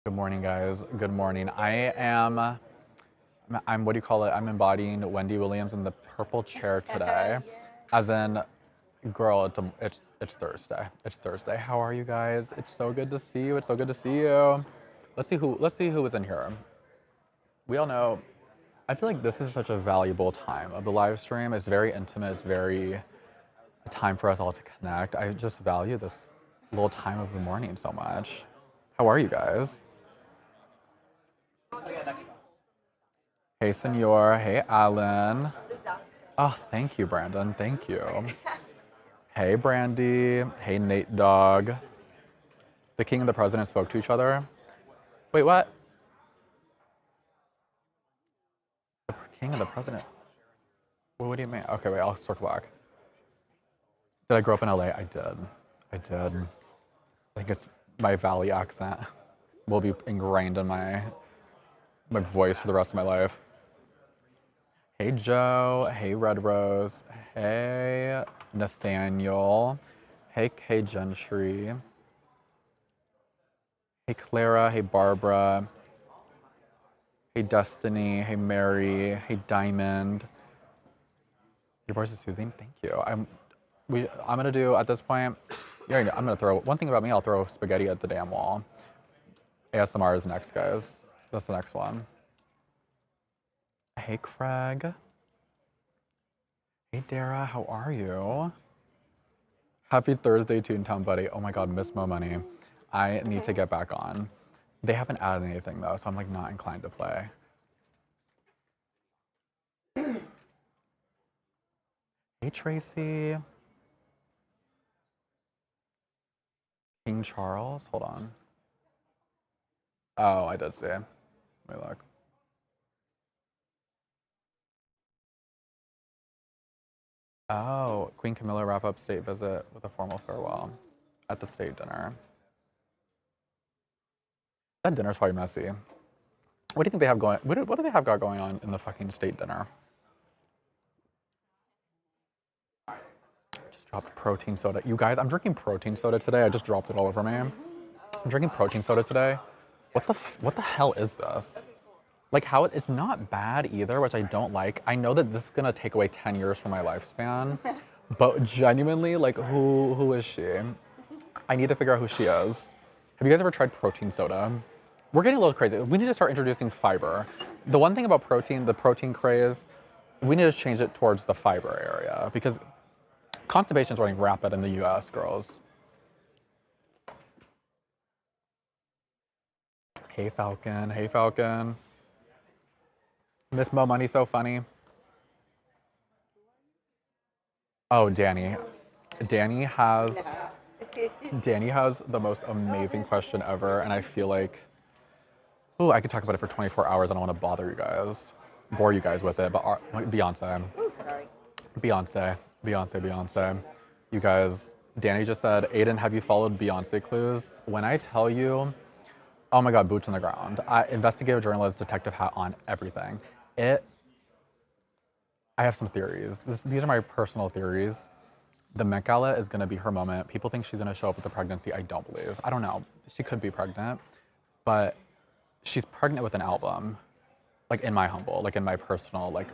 Good morning, guys. Good morning. I'm what do you call it? I'm embodying Wendy Williams in the purple chair today. As in, girl, it's Thursday. It's Thursday. How are you guys? It's so good to see you. It's so good to see you. Let's see who is in here. We all know. I feel like this is such a valuable time of the live stream. It's very intimate. It's very a time for us all to connect. I just value this little time of the morning so much. How are you guys? Hey, Senor. Hey, Alan. Oh, thank you, Brandon. Thank you. Hey, Brandy. Hey, Nate Dog. The king and the president spoke to each other. Wait, what? The king and the president? Well, what do you mean? Okay, wait, I'll circle back. Did I grow up in LA? I did. I did. I think it's my Valley accent will be ingrained in my voice for the rest of my life. Hey, Joe. Hey, Red Rose. Hey, Nathaniel. Hey, Kay Gentry. Hey, Clara. Hey, Barbara. Hey, Destiny. Hey, Mary. Hey, Diamond. Your voice is soothing. Thank you. I'm gonna do at this point. Yeah, I'm gonna throw one thing about me. I'll throw spaghetti at the damn wall. ASMR is next, guys. That's the next one. Hey, Craig. Hey, Dara. How are you? Happy Thursday, Toontown buddy. Oh my God, Miss Mo Money. I need to get back on. They haven't added anything though, so I'm like not inclined to play. Hey, Tracy. King Charles. Hold on. Oh, I did see. Let me look. Oh, Queen Camilla wrap up state visit with a formal farewell at the state dinner. That dinner's probably messy. What do you think they have going? What do they have got going on in the fucking state dinner? Just dropped protein soda. You guys, I'm drinking protein soda today. I just dropped it all over me. I'm drinking protein soda today. What the hell is this? Like how it's not bad either, which I don't like. I know that this is gonna take away 10 years from my lifespan, but genuinely, like who is she? I need to figure out who she is. Have you guys ever tried protein soda? We're getting a little crazy. We need to start introducing fiber. The one thing about protein, the protein craze, we need to change it towards the fiber area because constipation is running rapid in the US, girls. Hey Falcon, hey Falcon. Miss Mo Money so funny. Oh, Danny. Danny has Danny has the most amazing question ever, and I feel like, oh, I could talk about it for 24 hours. I don't want to bother you guys, bore you guys with it. But Beyonce, Beyonce, Beyonce, Beyonce. You guys, Danny just said, Aiden, have you followed Beyonce clues? When I tell you, oh my God, boots on the ground. Investigative journalist, detective hat on, everything. I have some theories. These are my personal theories. The Met Gala is going to be her moment. People think she's going to show up with a pregnancy. I don't believe. I don't know. She could be pregnant, but she's pregnant with an album. Like in my humble, like in my personal, like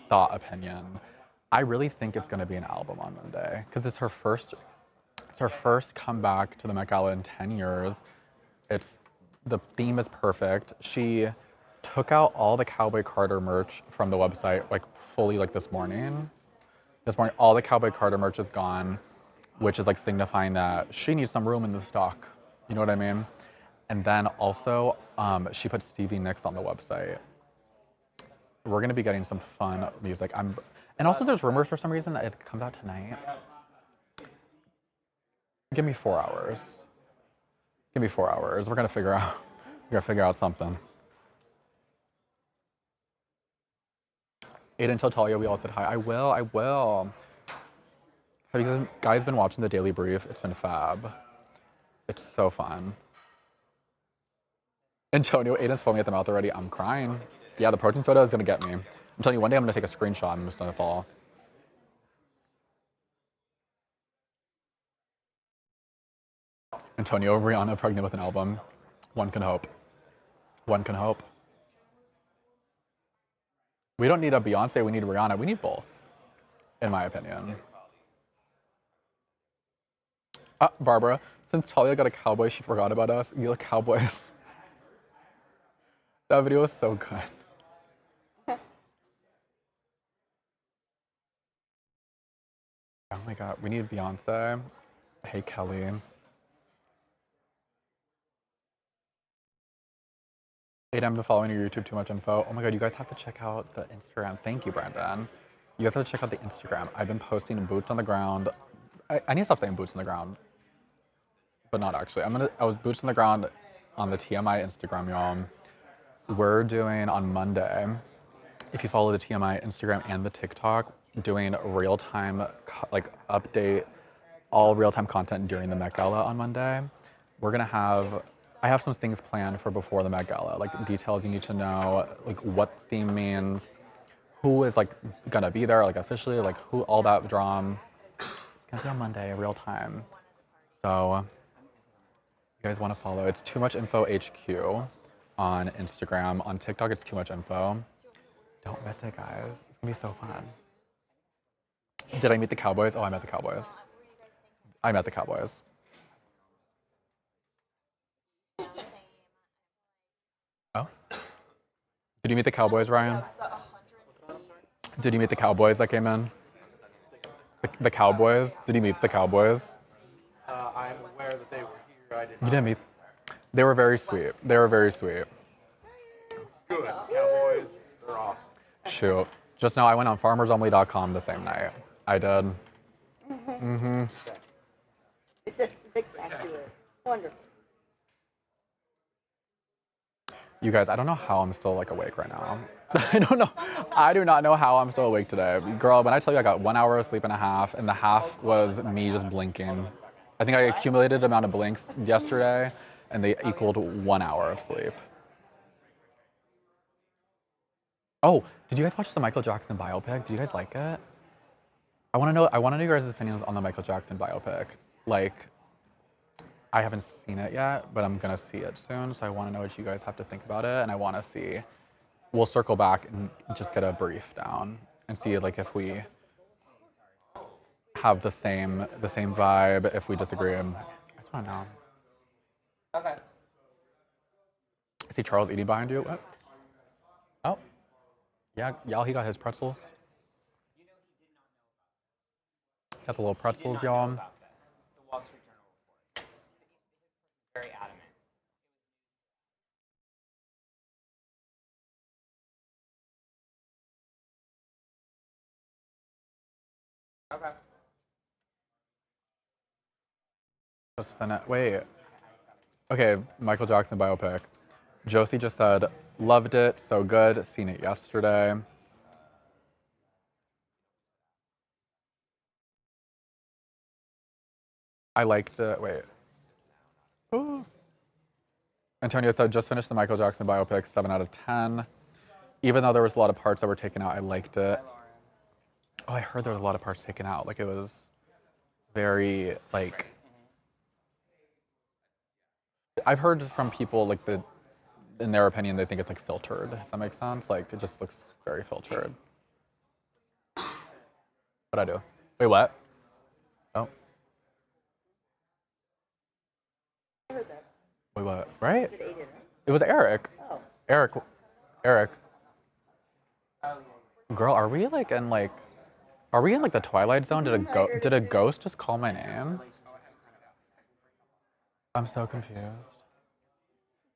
thought opinion. I really think it's going to be an album on Monday because it's her first comeback to the Met Gala in 10 years. The theme is perfect. She took out all the Cowboy Carter merch from the website like fully like this morning. This morning, all the Cowboy Carter merch is gone, which is like signifying that she needs some room in the stock. You know what I mean? And then also, she put Stevie Nicks on the website. We're gonna be getting some fun music. And also there's rumors for some reason that it comes out tonight. Give me 4 hours. Give me 4 hours. We're gonna figure out something. Aiden, tell Talia we all said hi. I will. Have you guys been watching the Daily Brief? It's been fab. It's so fun. Antonio, Aiden's foaming at the mouth already. I'm crying. Yeah, the protein soda is gonna get me. I'm telling you, one day I'm gonna take a screenshot and I'm just gonna fall. Antonio, Rihanna pregnant with an album. One can hope. One can hope. We don't need a Beyonce, we need Rihanna. We need both, in my opinion. Barbara, since Talia got a cowboy, she forgot about us. You look cowboys. That video was so good. Oh my god, we need Beyonce. Hey, Kelly. I'm following your YouTube, too much info. Oh my god, you guys have to check out the Instagram. Thank you, Brandon. You guys have to check out the Instagram. I've been posting boots on the ground. I need to stop saying boots on the ground, but not actually. I was boots on the ground on the TMI Instagram, y'all. We're doing on Monday, if you follow the TMI Instagram and the TikTok, doing real-time, like, update, all real-time content during the Met Gala on Monday. I have some things planned for before the Met Gala, like details you need to know, like what theme means, who is like gonna be there, like officially, like who, all that drama. It's gonna be on Monday, real time. So you guys wanna follow, it's Too Much Info HQ on Instagram. On TikTok, it's Too Much Info. Don't miss it, guys. It's gonna be so fun. Did I meet the Cowboys? Oh, I met the Cowboys. I met the Cowboys. Oh? Did you meet the Cowboys, Ryan? Did you meet the Cowboys that came in? The Cowboys? Did you meet the Cowboys? I'm aware that they were here. I did not. You didn't meet. They were very sweet. They were very sweet. Good. Cowboys, they're awesome. Shoot. Just now I went on farmersonly.com the same night. I did. It's just spectacular. Wonderful. You guys, I don't know how I'm still like awake right now. I don't know. I do not know how I'm still awake today. Girl, when I tell you I got 1 hour of sleep and a half was me just blinking. I think I accumulated amount of blinks yesterday and they equaled 1 hour of sleep. Oh, did you guys watch the Michael Jackson biopic? Did you guys like it? I want to know your guys' opinions on the Michael Jackson biopic. Like, I haven't seen it yet, but I'm gonna see it soon, so I want to know what you guys have to think about it, and I want to see. We'll circle back and just get a brief down and see like if we have the same vibe, if we disagree. I just want to know. Okay. I see Charles eating behind you. What? Oh, yeah, y'all. He got his pretzels. Got the little pretzels, y'all. Very adamant. Okay. Just wait. Okay, Michael Jackson biopic. Josie just said, loved it, so good, seen it yesterday. I liked it, wait. Ooh. Antonio said, just finished the Michael Jackson biopic, 7 out of 10. Even though there was a lot of parts that were taken out, I liked it. Oh, I heard there was a lot of parts taken out. Like, it was very, like... I've heard from people, like, in their opinion, they think it's, like, filtered, if that makes sense. Like, it just looks very filtered. What'd I do? Wait, what? Oh. I heard that. Wait, what? Right? Did Aiden, right? It was Eric. Oh. Eric. Girl, are we like in like, are we in like the Twilight Zone? Did a ghost just call my name? I'm so confused.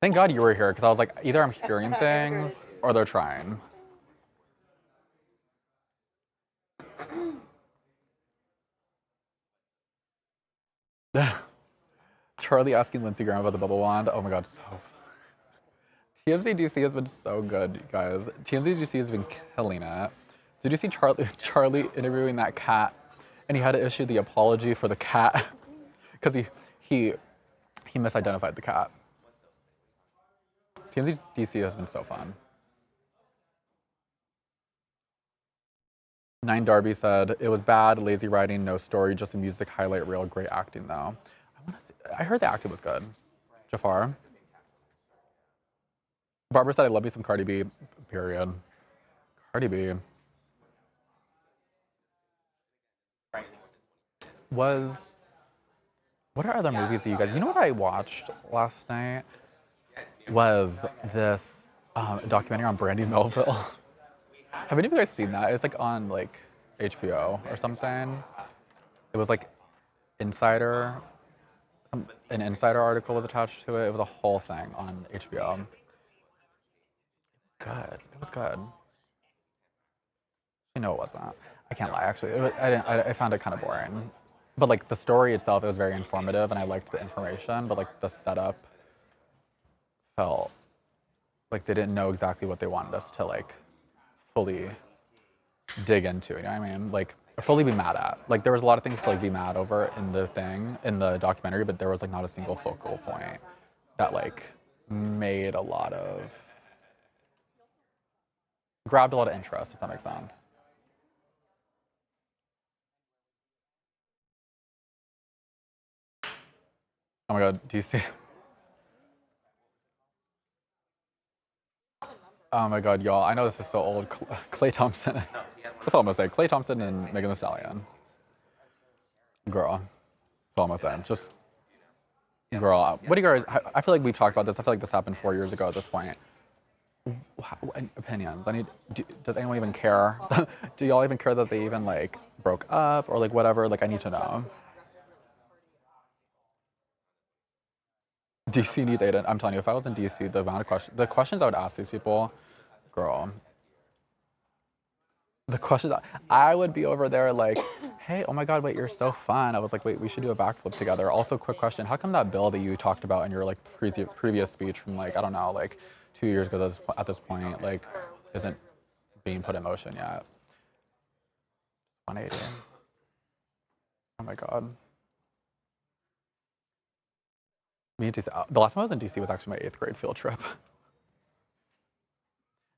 Thank God you were here, because I was like, either I'm hearing things or they're trying. Charlie asking Lindsey Graham about the bubble wand. Oh my God, so fun. TMZ DC has been so good, you guys. TMZ DC has been killing it. Did you see Charlie interviewing that cat? And he had to issue the apology for the cat because he misidentified the cat. TMZ DC has been so fun. 9 Darby said, it was bad, lazy writing, no story, just a music highlight reel, great acting though. I heard the acting was good. Jafar. Barbara said, I love me some Cardi B, period. Cardi B was, what are other movies that you guys, you know what I watched last night? Was this documentary on Brandy Melville. Have any of you guys seen that? It's like on like HBO or something. It was like Insider, an Insider article was attached to it. It was a whole thing on HBO. Good. It was good. You know it wasn't. I can't lie. Actually, I found it kind of boring. But like the story itself, it was very informative, and I liked the information. But like the setup felt like they didn't know exactly what they wanted us to like fully dig into. You know what I mean? Like fully be mad at. Like there was a lot of things to like be mad over in the documentary, but there was like not a single focal point that like made a lot of grabbed a lot of interest, if that makes sense. Oh my god, do you see? Oh my god, y'all, I know this is so old. Klay Thompson. That's all I'm gonna say. Klay Thompson and Megan Thee Stallion. Girl. That's all I'm gonna say. Just, girl. What do you guys, I feel like we've talked about this. I feel like this happened 4 years ago at this point. Opinions. Does anyone even care? Do y'all even care that they even like broke up or like whatever? Like I need to know. DC needs Aiden. I'm telling you, if I was in DC, the questions I would ask these people, girl. The questions I would be over there like, hey, oh my God, wait, you're so fun. I was like, wait, we should do a backflip together. Also, quick question: how come that bill that you talked about in your like previous speech from like I don't know, like 2 years ago at this point, like, isn't being put in motion yet? 180. Oh my God. Me and DC. The last time I was in DC was actually my 8th grade field trip.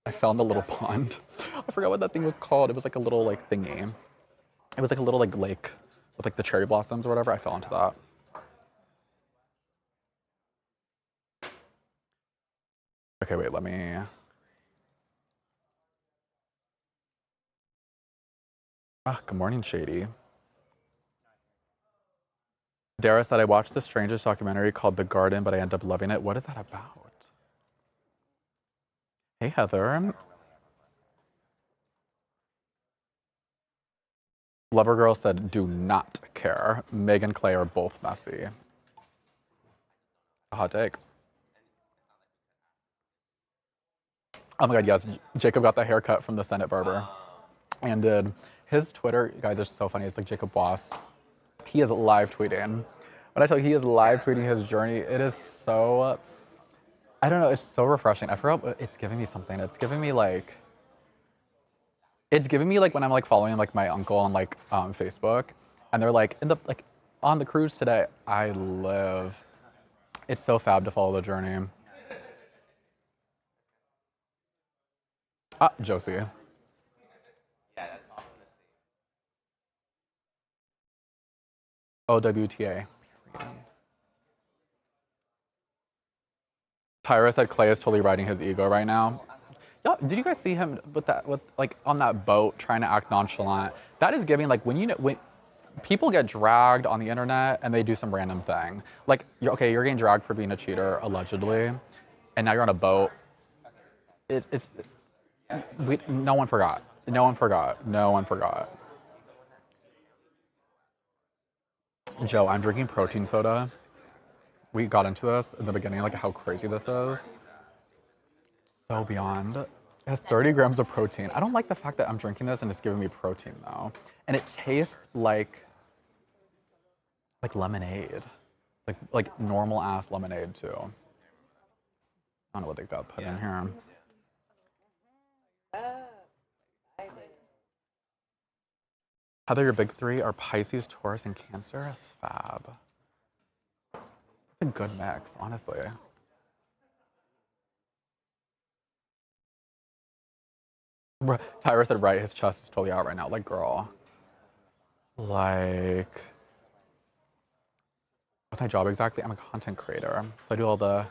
I fell in the little pond. I forgot what that thing was called. It was like a little like thingy. It was like a little like lake with like the cherry blossoms or whatever. I fell into that. Okay, wait, let me. Good morning, Shady. Dara said, I watched the strangest documentary called The Garden, but I ended up loving it. What is that about? Hey, Heather. Lover Girl said, do not care. Meg and Clay are both messy. A hot take. Oh my God, yes. Jacob got the haircut from the Senate barber. And did. His Twitter, you guys, are so funny. It's like Jacob Boss. He is live tweeting. When I tell you he is live tweeting his journey, it is so, I don't know, it's so refreshing. I forgot, it's giving me something. It's giving me like when I'm like following like my uncle on like Facebook, and they're like on the cruise today. I live. It's so fab to follow the journey. Josie. OWTA. Tyra said Clay is totally riding his ego right now. Yeah, did you guys see him with like on that boat trying to act nonchalant? That is giving like when people get dragged on the internet and they do some random thing. Like you're getting dragged for being a cheater allegedly, and now you're on a boat. No one forgot. No one forgot. No one forgot. Joe, I'm drinking protein soda. We got into this in the beginning, like how crazy this is. So beyond. It has 30 grams of protein. I don't like the fact that I'm drinking this and it's giving me protein though. And it tastes like lemonade. Like normal ass lemonade too. I don't know what they got put in here. Heather, your big three are Pisces, Taurus, and Cancer. Fab. It's a good mix, honestly. Tyra said, right, his chest is totally out right now. Like, girl. Like, what's my job exactly? I'm a content creator. So I do all the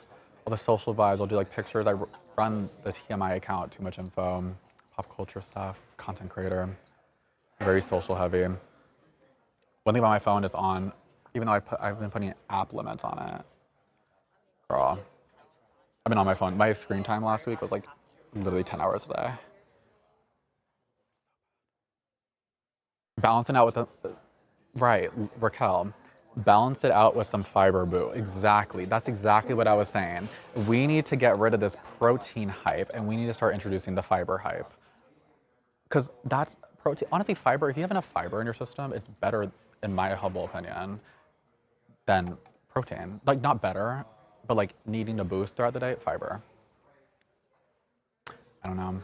all the social vibes. I'll do like pictures. I run the TMI account, Too Much Info, pop culture stuff, content creator, very social heavy. One thing about my phone is on, even though I've been putting app limits on it. Girl, I've been on my phone. My screen time last week was like literally 10 hours a day. Balancing out with the, right, Raquel, balance it out with some fiber, boo. Exactly, that's exactly what I was saying. We need to get rid of this protein hype and we need to start introducing the fiber hype. Because that's protein, honestly, fiber, if you have enough fiber in your system, it's better, in my humble opinion, than protein. Like, not better, but like needing a boost throughout the day, fiber. I don't know.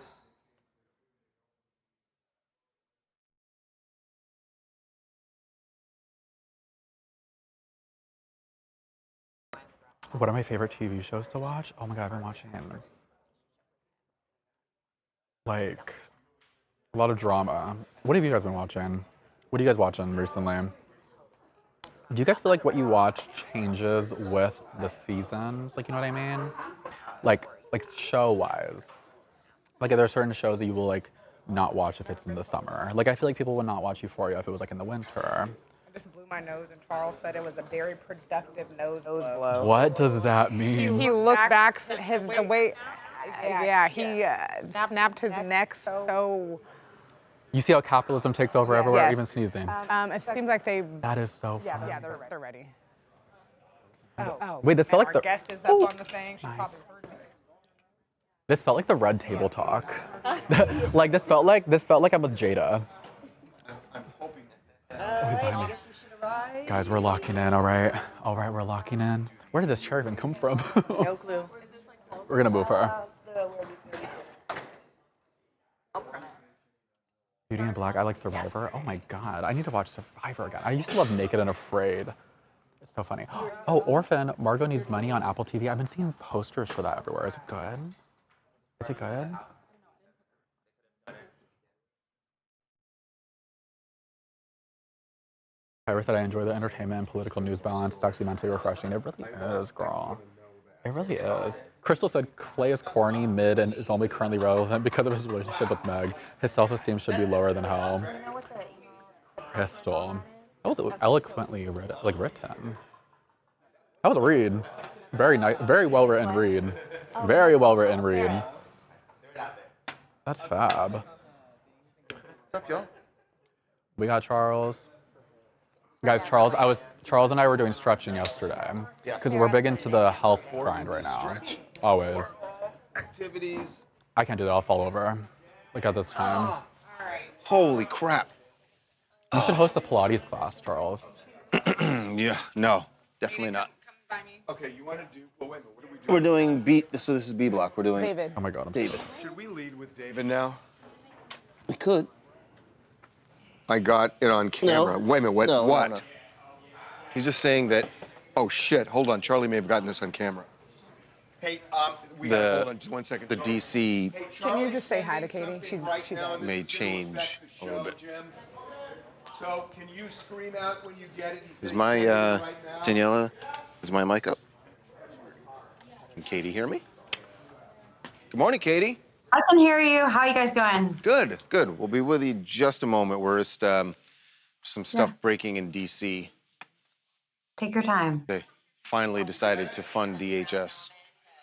What are my favorite TV shows to watch? Oh my God, I've been watching like a lot of drama. What have you guys been watching? What are you guys watching recently? Do you guys feel like what you watch changes with the seasons? Like, you know what I mean? Like show-wise. Like, are there certain shows that you will like not watch if it's in the summer? Like, I feel like people would not watch Euphoria if it was like in the winter. Just blew my nose, and Charles said it was a very productive nose blow. What does that mean? He looked back, the way, he snapped his neck so. You see how capitalism takes over everywhere, Yes. even sneezing. It seems like they. That is so funny. Yeah, they're ready. Oh. Wait, this felt like our the guest is up on the thing. She probably heard me. this felt like the red table talk. Like this felt like I'm with Jada. Alright, I guess we should arrive. Guys, we're locking in, all right? All right, we're locking in. Where did this chair even come from? No clue. We're gonna move her. Beauty and Black, I like Survivor. Oh my God, I need to watch Survivor again. I used to love Naked and Afraid. It's so funny. Oh, Orphan, Margot Needs Money on Apple TV. I've been seeing posters for that everywhere. Is it good? Is it good? Kyra said I enjoy the entertainment and political news balance. It's actually mentally refreshing. It really is, girl. It really is. Crystal said Clay is corny, mid, and is only currently relevant because of his relationship with Meg. His self-esteem should be lower than hell. Do you know what the email Crystal. That was eloquently written. That was a read. Very nice, very well written read. Very well written read. That's fab. What's up, y'all? We got Charles. Guys, Charles and I were doing stretching yesterday. Because we're big into the health grind right now. Stretch. Always. Activities. I can't do that, I'll fall over. Like at this time. Holy crap. You should host a Pilates class, Charles. Yeah, no, definitely not. Okay, you want to do, well, wait a minute, what are we doing? We're doing B, so this is B block. We're doing David. Oh my God, I'm David. Should we lead with David now? We could. I got it on camera. Wait a minute, what? No, what? no. He's just saying that, oh shit, hold on, Charlie may have gotten this on camera. Hey, we The- gotta hold on just 1 second. The DC Can you just say hi to Katie? She's may change a little bit. So can you scream out when you get it? Is my, Daniela, is my mic up? Can Katie hear me? Good morning, Katie. I can hear you. How you guys doing? Good, good. We'll be with you just a moment. We're just, some stuff breaking in DC. Take your time. They finally decided to fund DHS.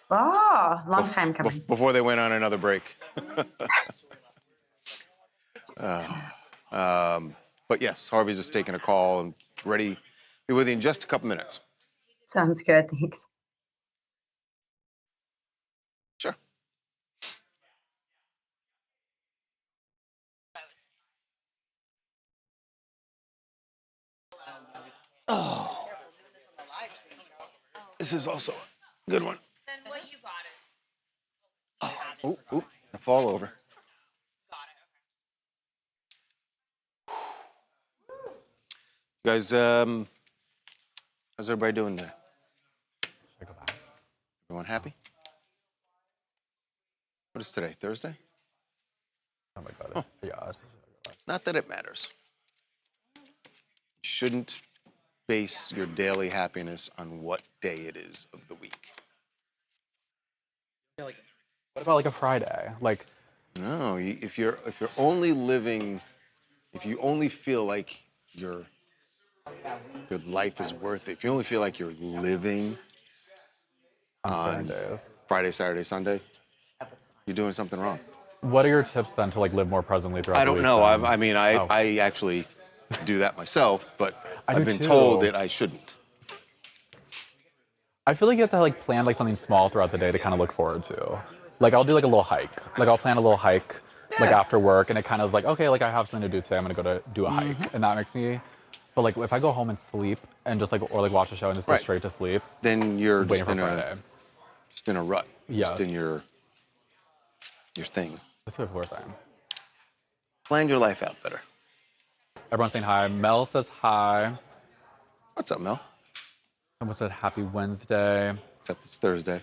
Oh, long time coming. Before they went on another break. But yes, Harvey's just taking a call and ready. Be with you in just a couple minutes. Sounds good. Thanks. Sure. Oh. This is also a good one. Then what you got is Oh, oop, I fall over. You guys, how's everybody doing today? Should I go back? Everyone happy? What is today, Thursday? Oh my God. Yeah. Not that it matters. You shouldn't base your daily happiness on what day it is of the week. What about like a Friday? Like, No, if you're only living, if you only feel like your life is worth it, if you only feel like you're living on on Sundays. Friday, Saturday, Sunday, you're doing something wrong. What are your tips then to like live more presently throughout I the don't week? know. then? I actually do that myself, but I I've do been too. told that I shouldn't. I feel like you have to like plan like something small throughout the day to kind of look forward to. Like I'll do like a little hike. Like I'll plan a little hike like after work, and it kind of is like, okay, like I have something to do today. I'm gonna go to do a hike, and that makes me. But like if I go home and sleep and just like or like watch a show and just go Right. straight to sleep, Then you're waiting just for Friday. in a rut. Yes. Just in your thing. That's what we're saying. Plan your life out better. Everyone's saying hi. Mel says hi. What's up, Mel? Someone said happy Wednesday. Except it's Thursday.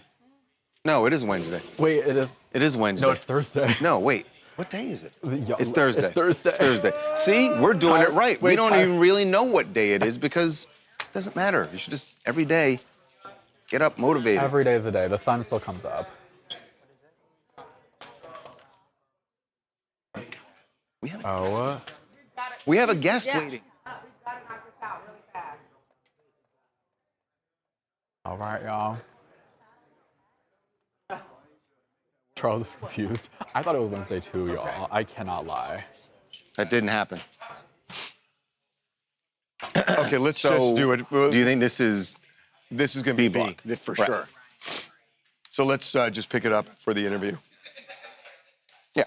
No, it is Wednesday. Wait, it is. It is Wednesday. No, it's Thursday. No, wait. What day is it? Yeah, It's Thursday. It's Thursday. It's Thursday. See, we're doing it right. We Wait, don't Tyler. even really know what day it is because it doesn't matter. You should just every day get up motivated. Every day is a day. The sun still comes up. We have, Oh. we have a guest waiting. All right, y'all. Charles is confused. I thought it was Wednesday too, y'all. I cannot lie. That didn't happen. Okay, let's So, just do it. do you think this is This is going to be B-block? B, for Right. sure. So let's just pick it up for the interview. Yeah.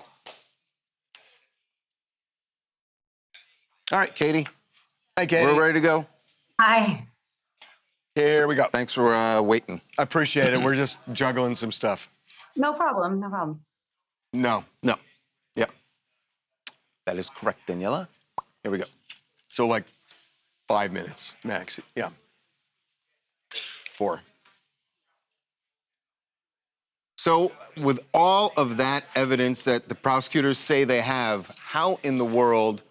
All right, Katie. Hi, Katie. We're ready to go. Hi. Here we go. Thanks for waiting. I appreciate it. We're just juggling some stuff. No problem. No problem. No. No. Yeah. That is correct, Daniela. Here we go. So like 5 minutes max. Yeah. 4. So, with all of that evidence that the prosecutors say they have, how in the world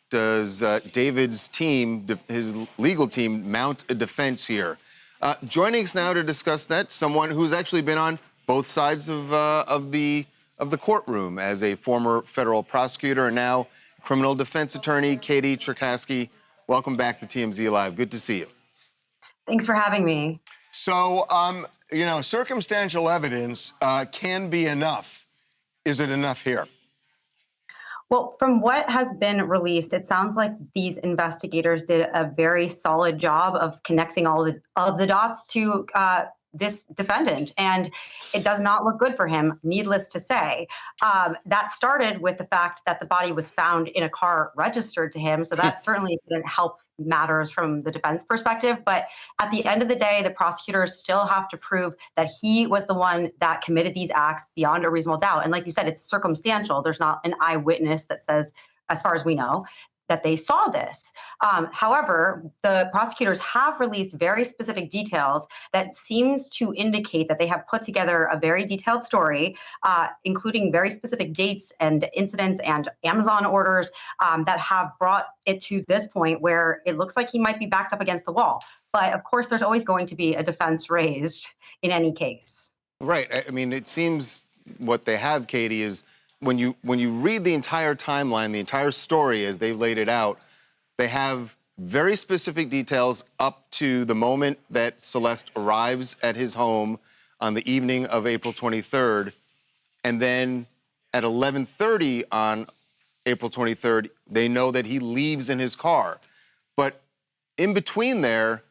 does David's team, his legal team, mount a defense here? Joining us now to discuss that, someone who's actually been on both sides of the courtroom as a former federal prosecutor and now criminal defense attorney, Katie Cherkasky. Welcome back to TMZ Live. Good to see you. Thanks for having me. So, you know, circumstantial evidence can be enough. Is it enough here? Well, from what has been released, it sounds like these investigators did a very solid job of connecting all of the dots to this defendant, and it does not look good for him, needless to say. That started with the fact that the body was found in a car registered to him, so that certainly didn't help matters from the defense perspective. But at the end of the day, the prosecutors still have to prove that he was the one that committed these acts beyond a reasonable doubt. And like you said, it's circumstantial. There's not an eyewitness that says, as far as we know, that they saw this. However, the prosecutors have released very specific details that seems to indicate that they have put together a very detailed story, including very specific dates and incidents and Amazon orders that have brought it to this point where it looks like he might be backed up against the wall. But of course, there's always going to be a defense raised in any case. Right. I mean, it seems what they have, Katie, is when you read the entire timeline, the entire story as they've laid it out, they have very specific details up to the moment that Celeste arrives at his home on the evening of April 23rd. And then at 11:30 on April 23rd, they know that he leaves in his car. But in between there,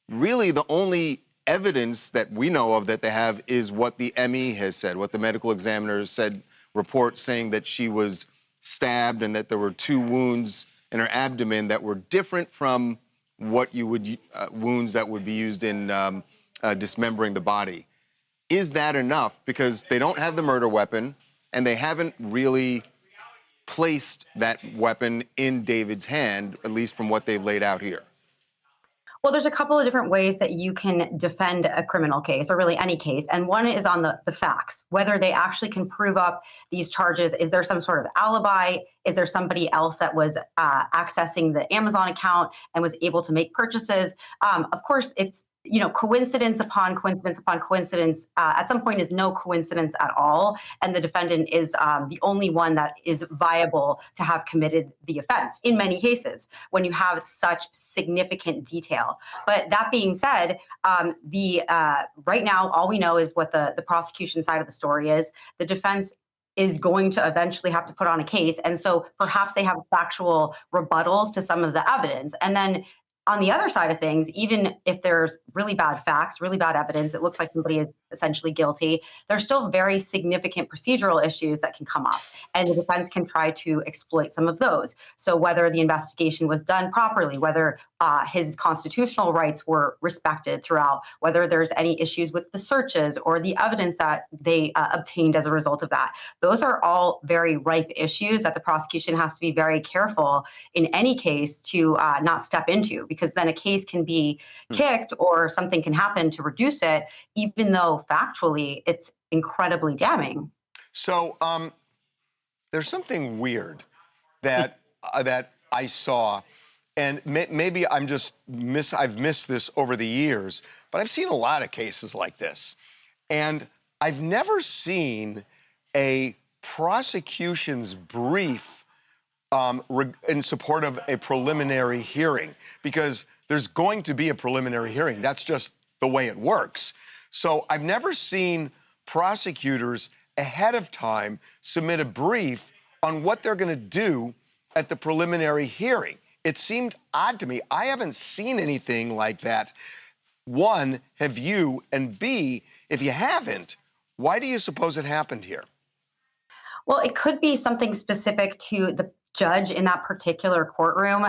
really the only evidence that we know of that they have is what the ME has said, what the medical examiner said, report saying that she was stabbed and that there were 2 wounds in her abdomen that were different from what you would wounds that would be used in dismembering the body. Is that enough? Because they don't have the murder weapon and they haven't really placed that weapon in David's hand, at least from what they've laid out here. Well, there's a couple of different ways that you can defend a criminal case, or really any case. And one is on the facts, whether they actually can prove up these charges. Is there some sort of alibi? Is there somebody else that was accessing the Amazon account and was able to make purchases? Of course, it's coincidence upon coincidence upon coincidence at some point is no coincidence at all. And the defendant is the only one that is viable to have committed the offense in many cases when you have such significant detail. But that being said, right now, all we know is what the prosecution side of the story is. The defense is going to eventually have to put on a case. And so perhaps they have factual rebuttals to some of the evidence. And then on the other side of things, even if there's really bad facts, really bad evidence, it looks like somebody is essentially guilty, there's still very significant procedural issues that can come up. And the defense can try to exploit some of those. So whether the investigation was done properly, whether his constitutional rights were respected throughout, whether there's any issues with the searches or the evidence that they obtained as a result of that. Those are all very ripe issues that the prosecution has to be very careful in any case to not step into, because then a case can be kicked or something can happen to reduce it, even though factually it's incredibly damning. So there's something weird that that I saw, and maybe I've missed this over the years, but I've seen a lot of cases like this, and I've never seen a prosecution's brief in support of a preliminary hearing, because there's going to be a preliminary hearing. That's just the way it works. So I've never seen prosecutors ahead of time submit a brief on what they're going to do at the preliminary hearing. It seemed odd to me. I haven't seen anything like that. One, have you? And B, if you haven't, why do you suppose it happened here? Well, it could be something specific to the judge in that particular courtroom.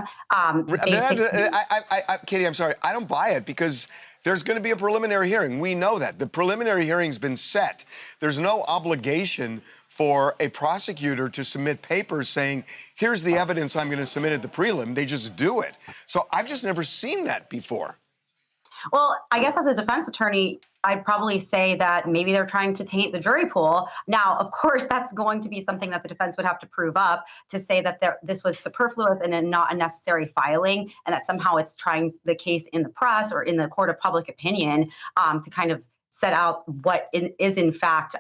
Katie, I'm sorry. I don't buy it, because there's going to be a preliminary hearing. We know that. The preliminary hearing's been set. There's no obligation for a prosecutor to submit papers saying, here's the evidence I'm going to submit at the prelim. They just do it. So I've just never seen that before. Well, I guess as a defense attorney, I'd probably say that maybe they're trying to taint the jury pool. Now, of course, that's going to be something that the defense would have to prove up to say that this was superfluous and not a necessary filing, and that somehow it's trying the case in the press or in the court of public opinion to kind of set out what is in fact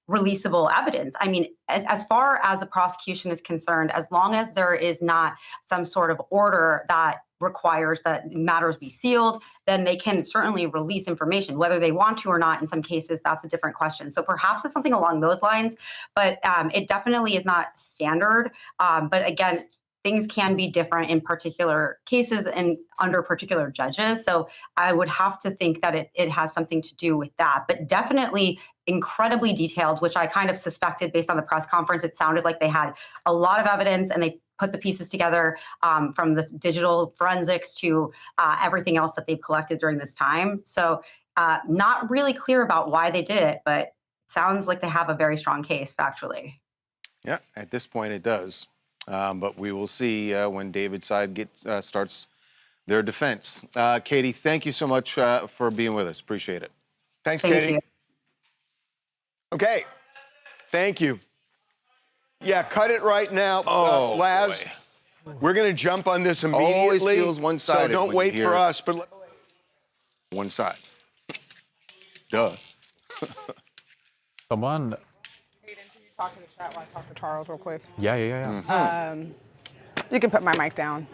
releasable evidence. I mean, as far as the prosecution is concerned, as long as there is not some sort of order that requires that matters be sealed, then they can certainly release information. Whether they want to or not, in some cases, that's a different question. So perhaps it's something along those lines, but it definitely is not standard. But again, things can be different in particular cases and under particular judges. So I would have to think that it has something to do with that, but definitely incredibly detailed, which I kind of suspected based on the press conference. It sounded like they had a lot of evidence and they put the pieces together from the digital forensics to everything else that they've collected during this time. So not really clear about why they did it, but sounds like they have a very strong case factually. Yeah, at this point it does. But we will see when David's side starts their defense. Katie, thank you so much for being with us. Appreciate it. Thanks, Thank Katie. you. Okay, thank you. Yeah, cut it right now, Laz. Boy. We're going to jump on this immediately. Always feels one-sided. So don't wait for us. But one side. Duh. Someone. Hayden, can you talk to the chat while I talk to Charles real quick? Yeah. You can put my mic down.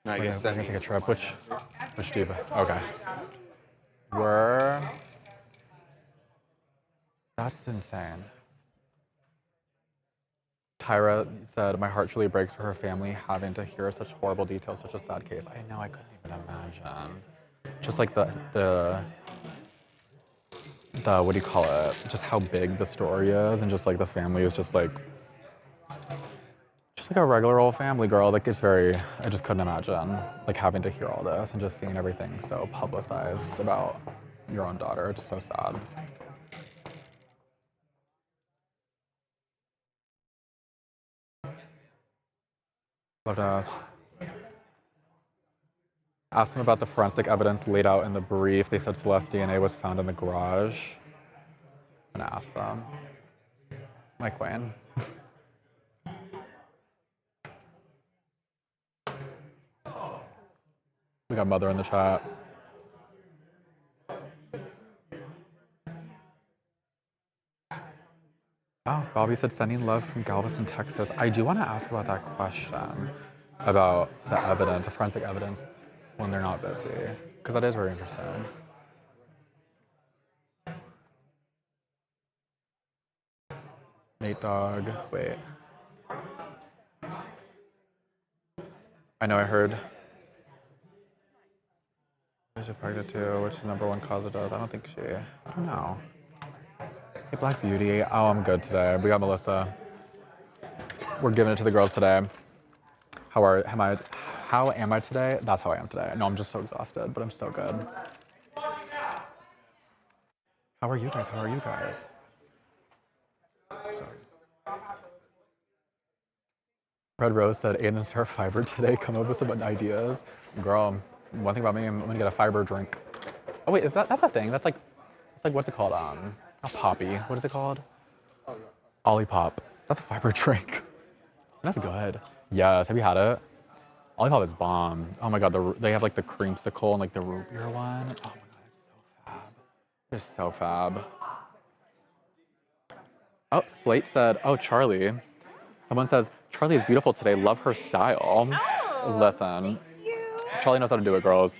I We're guess gonna that take a trip. Which diva? Okay. That's insane. Tyra said, "My heart truly breaks for her family having to hear such horrible details, such a sad case." I know, I couldn't even imagine. Just like the what do you call it? Just how big the story is, and just like the family is just like a regular old family girl. Like I just couldn't imagine like having to hear all this and just seeing everything so publicized about your own daughter. It's so sad. Love to ask them about the forensic evidence laid out in the brief. They said Celeste's DNA was found in the garage. I'm gonna ask them. Mike Wayne. We got Mother in the chat. Oh, Bobby said sending love from Galveston, Texas. I do want to ask about that question about the evidence, the forensic evidence, when they're not busy, because that is very interesting. Nate Dogg, wait. I know I heard. Is she pregnant too? What's the number one cause of death? I don't think she. I don't know. Hey, Black Beauty. Oh, I'm good today. We got Melissa. We're giving it to the girls today. How am I today? That's how I am today. No, I'm just so exhausted, but I'm so good. How are you guys? How are you guys? Sorry. Red Rose said, Aiden start fiber today. Come up with some ideas. Girl, one thing about me, I'm gonna get a fiber drink. Oh wait, that's a thing. That's like, it's like, what's it called? Not Poppy. What is it called? Olipop. That's a fiber drink. That's good. Yes, have you had it? Olipop is bomb. Oh my god, they have like the creamsicle and like the root beer one. Oh my god, it's so fab. It's so fab. Oh, Slate said, oh, Charlie. Someone says, Charlie is beautiful today. Love her style. Oh, listen, Charlie knows how to do it, girls.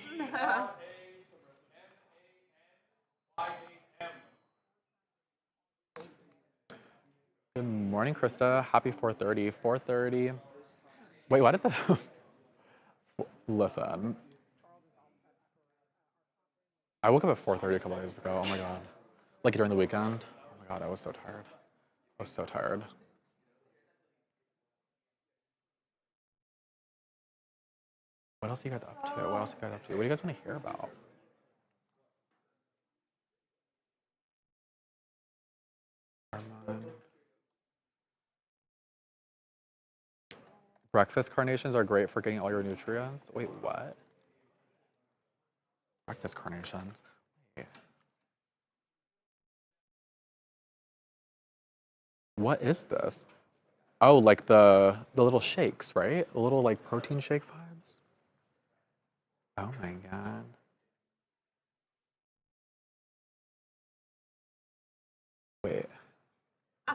Good morning, Krista. Happy 4:30. 4:30. Wait, why did that? Listen. I woke up at 4:30 a couple days ago. Oh my god. Like during the weekend. Oh my god, I was so tired. I was so tired. What else are you guys up to? What else are you guys up to? What do you guys want to hear about? Breakfast carnations are great for getting all your nutrients. Wait, what? Breakfast carnations. Wait. What is this? Oh, like the little shakes, right? The little like protein shake vibes. Oh my god. Wait.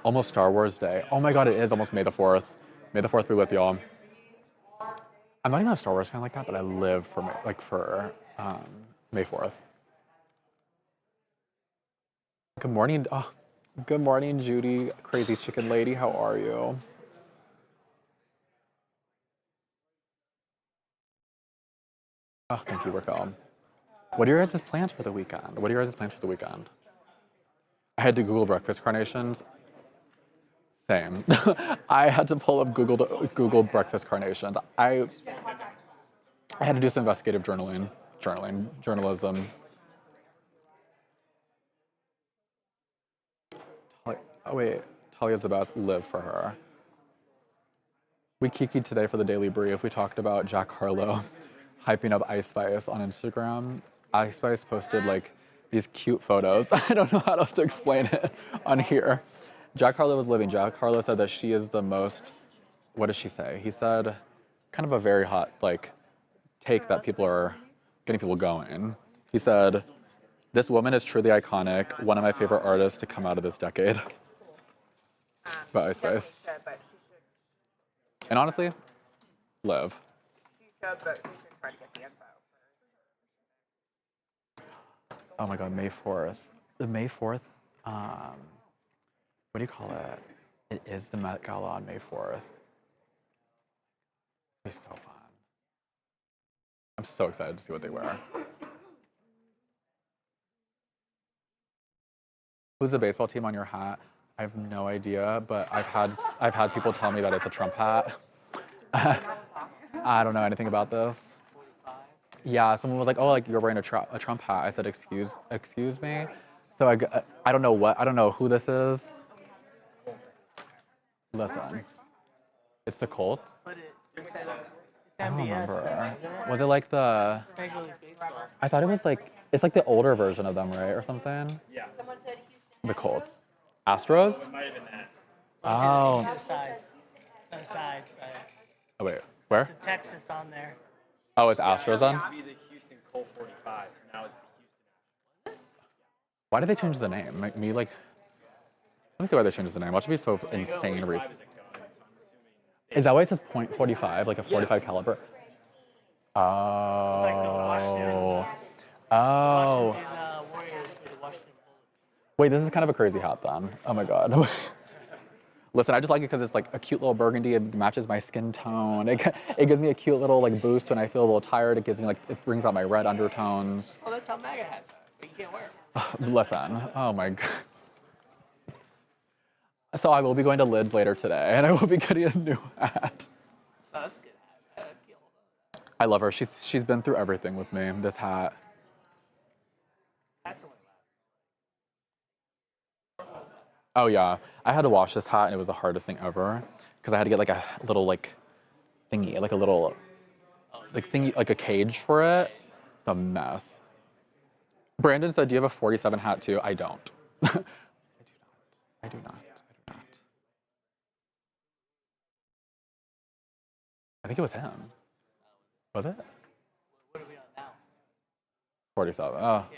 Almost Star Wars Day. Oh my god, it is almost May the 4th. May the 4th be with y'all. I'm not even a Star Wars fan like that, but I live for May 4th. Good morning. Oh, good morning, Judy, crazy chicken lady. How are you? Oh, thank you, Raquel. What are your guys' plans for the weekend? What are your guys' plans for the weekend? I had to Google breakfast carnations. Same. I had to pull up Google breakfast carnations. I had to do some investigative journalism. Oh wait, Talia's the best. Live for her. We kikied today for the Daily Brief. We talked about Jack Harlow hyping up Ice Spice on Instagram. Ice Spice posted like these cute photos. I don't know how else to explain it on here. Jack Harlow was living. Jack Harlow said that she is the most, what does she say? He said kind of a very hot like take that people are getting people going. He said, this woman is truly iconic, one of my favorite artists to come out of this decade. But Ice Spice. And honestly, live. She should, but she should try to get the info. Oh my god, May 4th. The May 4th, what do you call it? It is the Met Gala on May 4th. It's so fun. I'm so excited to see what they wear. Who's the baseball team on your hat? I have no idea, but I've had people tell me that it's a Trump hat. I don't know anything about this. Yeah, someone was like, "Oh, like you're wearing a Trump hat." I said, "Excuse me." So I don't know who this is. Listen, it's the Colts. I don't remember. Was it like the? I thought it was like it's like the older version of them, right, or something? Yeah. Someone said Houston. The Colts. Astros? It might have been that. Oh. To the side. No, side. Oh wait, where? It's the Texas on there. Oh, it's Astros on? It used to be the Houston Colt 45s. Now it's the Houston. Why did they change the name? Me like. Let me see why they changed the name. Watch it be so insane. Is that why it says .45, like a 45 caliber? Oh. Oh. Wait, this is kind of a crazy hat then. Oh my God. Listen, I just like it because it's like a cute little burgundy. It matches my skin tone. It gives me a cute little like boost when I feel a little tired. It gives me like, it brings out my red undertones. Well, that's how MAGA hats are, but you can't wear them. Listen, oh my God. So I will be going to Lids later today, and I will be getting a new hat. Oh, that's a good hat. I love her. She's been through everything with me. This hat. That's only Oh yeah, I had to wash this hat, and it was the hardest thing ever because I had to get like a little like thingy, like a little like thingy, like a cage for it. It's a mess. Brandon said, "Do you have a 47 hat too?" I don't. I do not. I think it was him. Was it? What are we on now? 47. Oh. Yeah,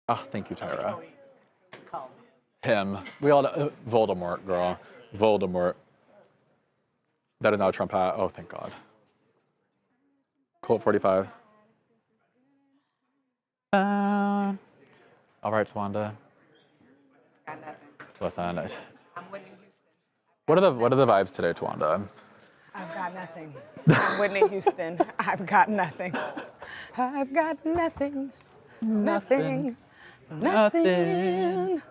Oh, thank you, Tyra. call me. Him. We all know. Voldemort, girl. Voldemort. That is not a Trump hat. Oh, thank God. Colt 45. All right, Tawanda. Got nothing. Listen. I'm Whitney Houston. What are the vibes today, Tawanda? I've got nothing. I'm Whitney Houston. I've got nothing. I've got nothing. Nothing. Nothing.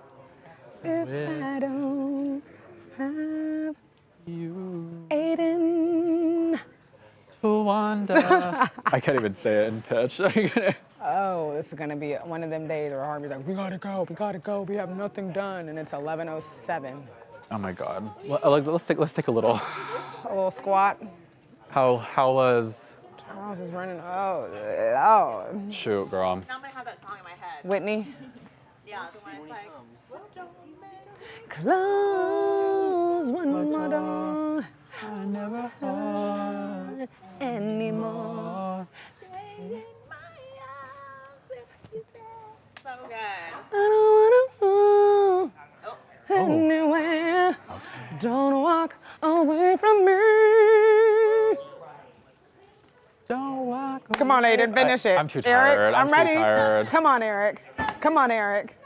If I don't have You, Aiden. Tawanda. I can't even say it in pitch. Oh, this is gonna be one of them days where Harvey's like, we gotta go, we have nothing done, and it's 11:07. Oh my God. Let's take a little. A little squat. How was? I was just running. Oh, Lord. Shoot, girl. Now I'm gonna have that song in my head. Whitney. Yeah, the one it's like. Close one more door. I never heard anymore. Stay in my arms if you dare. So good. I don't wanna Oh. go anywhere. Don't walk away from me. Don't walk. Come on, Aiden, finish it. I'm too tired. Eric, I'm too ready. tired. Come on, Eric. Come on, Eric.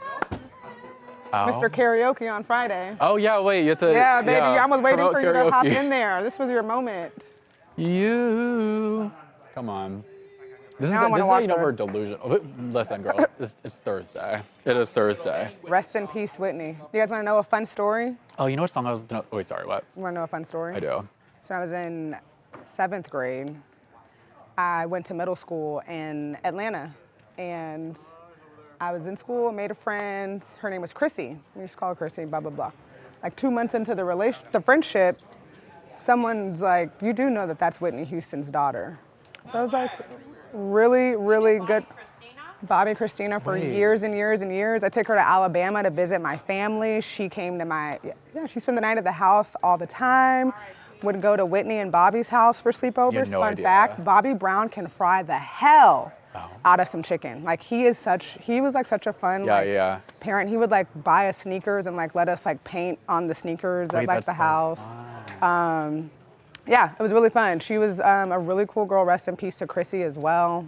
Oh. Mr. Karaoke on Friday. Oh yeah, wait. You have to. Yeah, baby, I was waiting promote for you to hop karaoke. in there. This was your moment. You. Come on. This Now I is wanna how watch you know her. we're delusional. Listen, girls, it's Thursday. It is Thursday. Rest in peace, Whitney. You guys want to know a fun story? Oh, you know what song I was gonna? Oh, wait, sorry, what? You want to know a fun story? I do. So I was in 7th grade. I went to middle school in Atlanta, and I was in school, made a friend. Her name was Chrissy. We used to call her Chrissy, blah, blah, blah. Like 2 months into the friendship, someone's like, you do know that that's Whitney Houston's daughter. So I was like, really, really good. Bobby Christina for years and years and years. I took her to Alabama to visit my family. She came to she spent the night at the house all the time. Would go to Whitney and Bobby's house for sleepovers. no Fun idea. fact, Bobby Brown can fry the hell out of some chicken. Like he was like such a fun parent. He would like buy us sneakers and like let us like paint on the sneakers at like the house. Yeah, it was really fun. She was a really cool girl. Rest in peace to Chrissy as well.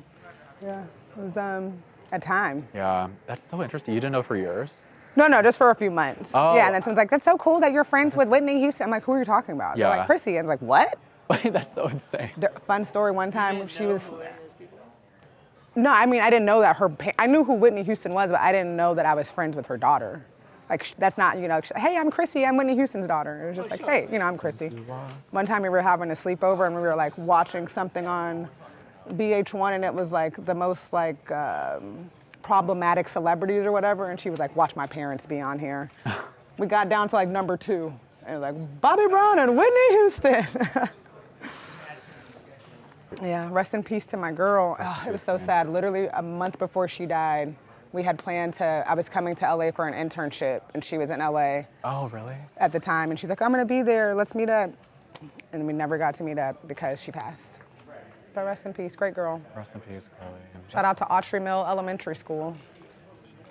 Yeah, it was a time. Yeah, that's so interesting. You didn't know for years? No, just for a few months. Oh. Yeah, and then someone's like, that's so cool that you're friends with Whitney Houston. I'm like, who are you talking about? They're Yeah. like, Chrissy. And I was like, what? Wait, that's so insane. Fun story, one time she was, no, I mean, I didn't know that I knew who Whitney Houston was, but I didn't know that I was friends with her daughter. Like, that's not, hey, I'm Chrissy, I'm Whitney Houston's daughter. It was just like, hey, I'm Chrissy. One time we were having a sleepover and we were like watching something on VH1 and it was like the most like problematic celebrities or whatever. And she was like, watch my parents be on here. We got down to like number 2 and it was like Bobby Brown and Whitney Houston. Yeah, rest in peace to my girl. Oh, it was so sad. Literally a month before she died, we had planned I was coming to LA for an internship and she was in LA. Oh, really? At the time. And she's like, I'm gonna be there, let's meet up. And we never got to meet up because she passed. But rest in peace, great girl. Rest in peace, Chloe. Shout out to Autry Mill Elementary School.